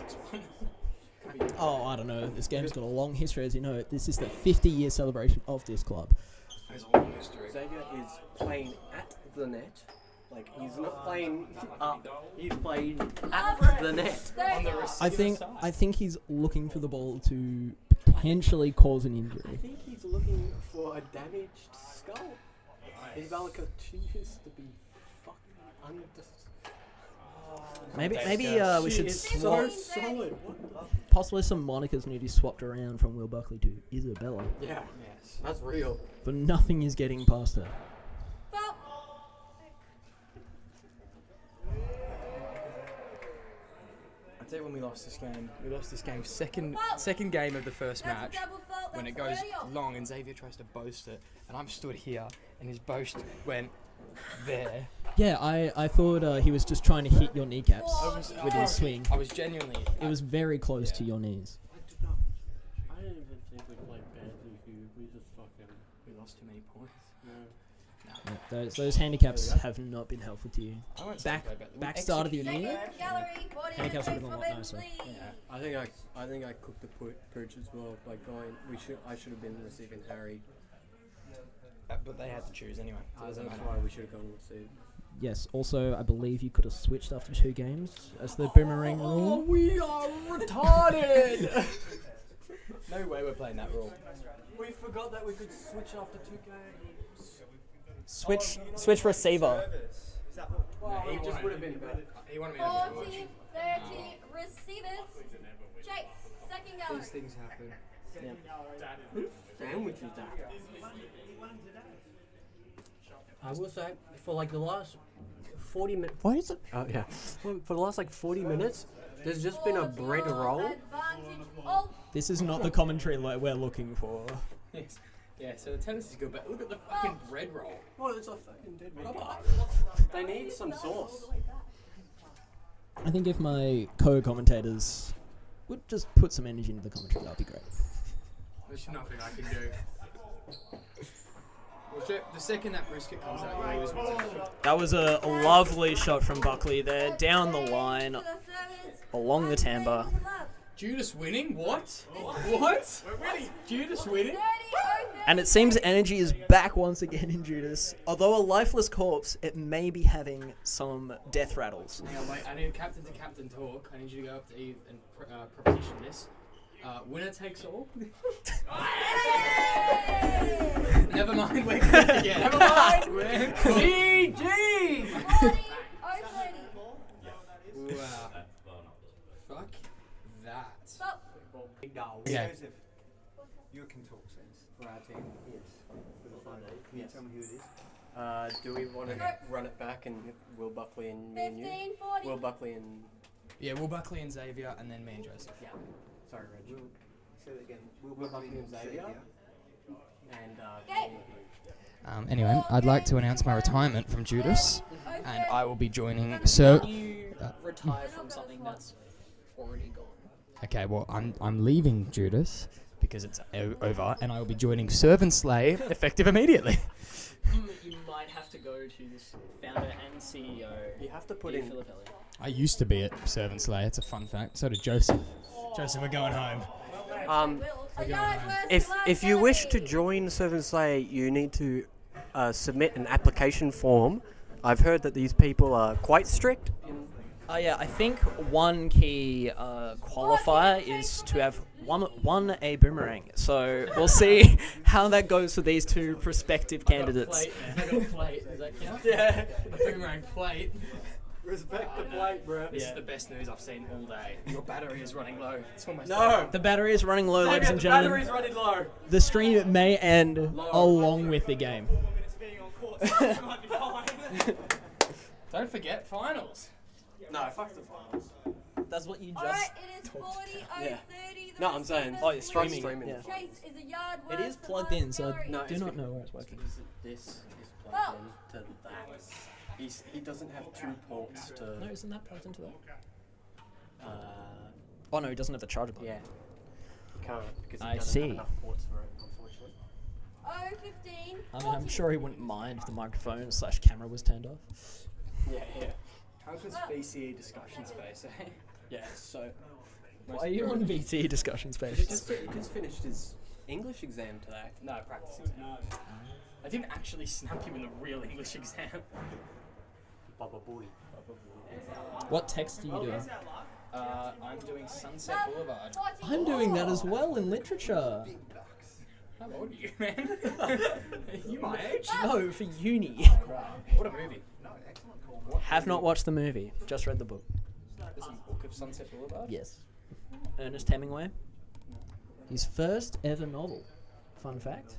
6-1. Oh, I don't know. This game's got a long history, as you know. This is the 50-year celebration of this club. There's a long history. Xavier is playing at the net. Like, he's not playing up, he's playing at the net. On the I think he's looking for the ball to potentially cause an I injury. think he's looking for a damaged skull. His Valaka used to be fucking Maybe we should swap. so solid. Possibly some monikers need to be swapped around from Will Buckley to Isabella. Yeah, that's real. But nothing is getting past her. I'd say when we lost this game, second game of the first match, when it goes long and Xavier tries to boast it, and I'm stood here, and his boast went there. Yeah, I thought he was just trying to hit your kneecaps with his swing. I was genuinely... It was very close to your knees. I didn't even think we played badly, Hugh. We just fucking... We lost too many points. Yeah, those handicaps have not been helpful to you. I won't say Back start of your knee. Handicaps would have been a lot nicer. Yeah. I think I cooked the pooch as well by going. I should have been receiving Harry. But they had to choose anyway. So it That's doesn't matter. why we should have gone receive. Yes, also, I believe you could have switched after 2 games as the Boomerang rule. We are retarded! No way we're playing that rule. We forgot that we could switch after 2 games. Switch receiver. Well, he just would have been better. He wanted me to do 40, 30 receivers. Chase, second gallery. These things happen. Sandwich is that? I will say, for like the last 40 minutes. What is it? Oh, yeah. For the last like 40 minutes, there's just been a bread roll. This is not the commentary we're looking for. Yes. Yeah, so the tennis is good, but look at the fucking bread roll. Oh, it's a fucking dead red. They need some sauce. I think if my co-commentators would just put some energy into the commentary, that would be great. There's nothing I can do. Well, the second that brisket comes out, you lose. That was a lovely shot from Buckley there, down the line, along the timber. Judas winning? What? What? We're winning. Judas winning? And it seems energy is back once again in Judas. Although a lifeless corpse, it may be having some death rattles. Hang on, wait. I need captain to captain talk. I need you to go up to Eve and proposition this. Winner takes all. Never mind, we're good again. Never mind, we're GG! Wow. Fuck that. Okay. Joseph, you can talk sense for our team. Yes. For the final. Can you tell me who it is? Do we want to run it back and Will Buckley and me and you? Will Buckley and... Yeah, Will Buckley and Xavier, and then me and Joseph. Yeah. Sorry, Reg. Say that again. Will Buckley and Xavier. And, Anyway, I'd like to announce my retirement from Judas, and I will be joining Sir... You retire from something that's already gone. Okay, well, I'm leaving Judas because it's over, and I will be joining Serve and Slay effective immediately. You might have to go to this founder and CEO. You have to put in... Filippelli. I used to be at Serve and Slay. It's a fun fact. So did Joseph. Joseph, we're going home. If you wish to join Serve and Slay, you need to submit an application form. I've heard that these people are quite strict Yeah, I think one key qualifier is to have one a boomerang. So we'll see how that goes for these two prospective candidates. I got a plate. Does that count? Yeah. A boomerang plate. Respect the plate, bro. This is the best news I've seen all day. Your battery is running low. It's almost No. The battery is running low, ladies and The gentlemen. battery's running low. The stream may end along with the game. Don't forget finals. No, fuck the finals. That's what you just. Alright, it is 40 over 30. No, I'm saying. Oh, you're streaming. Streaming. Yeah. Chase is a yard It worse is than plugged last in, so story. No, I do it's not know where it's working. This is Oh. plugged in to that. He doesn't have two ports to. No, isn't that plugged into that? Oh no, he doesn't have the charger plug. Yeah. He can't because he I doesn't see. have enough ports for it, unfortunately. Oh, 15. I mean, I'm sure he wouldn't mind if the microphone / camera was turned off. Yeah, yeah. How's this VCE discussion space, eh? Yeah, so. Why are you on VT discussion He space? just finished his English exam today. No, practice exam. I didn't actually snap you in the real English exam. Baba boy. What text are you doing? I'm doing Sunset Boulevard. I'm doing that as well in literature. How old are you, man? Are you my age? No, for uni. What a movie. Have not watched the movie. Just read the book. There's a book of Sunset Boulevard? Yes. Ernest Hemingway. His first ever novel. Fun fact.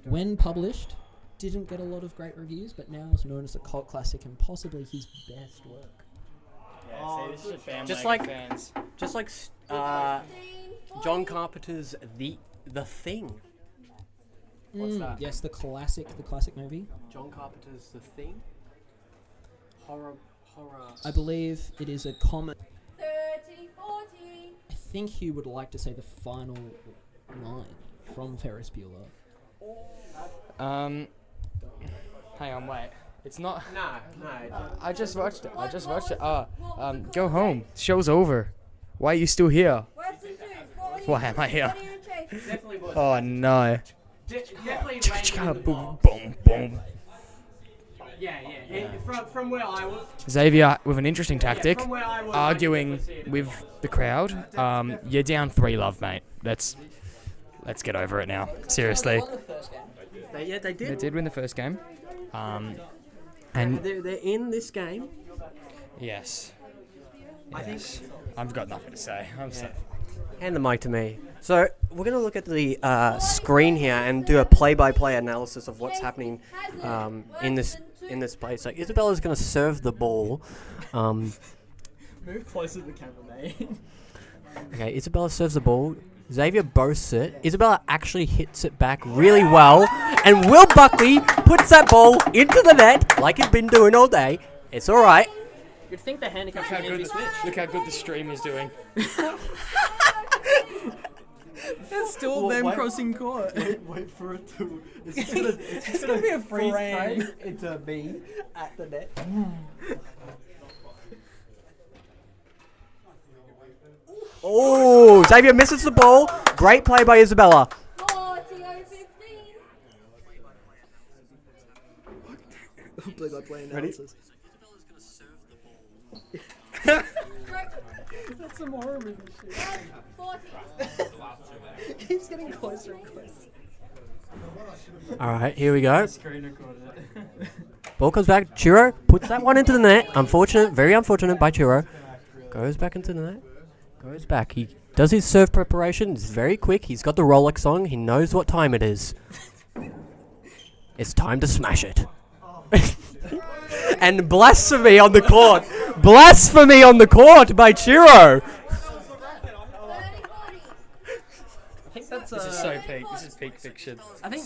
When published, didn't get a lot of great reviews, but now is known as a cult classic and possibly his best work. Yeah, see, this is bandwagon Just like- fans. Just like John Carpenter's The Thing. What's that? Yes, the classic movie. John Carpenter's The Thing. Horror. I believe it is a common. 30, 40. I think he would like to say the final line from Ferris Bueller. Hang on, wait. It's not. No. I just watched it. Go home. Show's over. Why are you still here? Words and twos. 40. Why am I here? 40 and Chase. Definitely was. Oh no. Definitely. Boom, boom, boom. Yeah. From where I was. Xavier with an interesting tactic, from where I was, arguing I could see it. with the crowd. You're down 3-love, mate. Let's get over it now. Seriously. They They did. did win the first game. And And they're in this game. yes. I think. I've got nothing to say. I'm so. Hand the mic to me. So we're going to look at the screen here and do a play-by-play analysis of what's happening in this play. So Isabella's going to serve the ball. Move closer to the camera, mate. Okay, Isabella serves the ball. Xavier boasts it. Isabella actually hits it back really well. And Will Buckley puts that ball into the net like he's been doing all day. It's all right. You'd think the handicap Look how good the stream is doing. It's still them crossing court. Wait for it to. It's gonna be a freeze frame. into me at the net. Oh, Xavier misses the ball. Great play by Isabella. 40 over 15. Play-by-play analysis. That's some horror movie shit. 40. Keeps getting closer and closer. All right, here we go. Screen recorded it. Ball comes back. Churro puts that one into the net. Unfortunate, very unfortunate by Churro. Goes back into the net. Goes back. He does his serve preparation. It's very quick. He's got the Rolex on. He knows what time it is. It's time to smash it. And blasphemy on the court. Blasphemy on the court by Churro. 30, 40. I think that's This is so peak. This is peak fiction. I think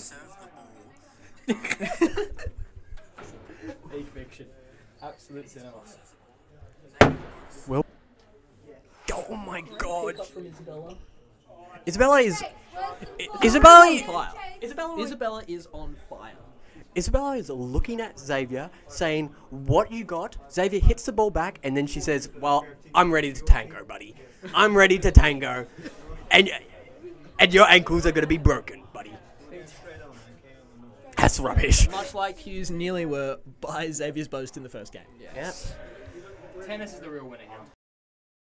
Peak fiction. Absolute cinema. Will. Oh my God. from Isabella. Isabella is. Isabella is on fire. Isabella is looking at Xavier, saying, "What you got?" Xavier hits the ball back, and then she says, "Well, I'm ready to tango, buddy. I'm ready to tango, and your ankles are gonna be broken, buddy." That's rubbish. Much like Hughes nearly were by Xavier's boast in the first game. Yeah. Tennis is the real winner here.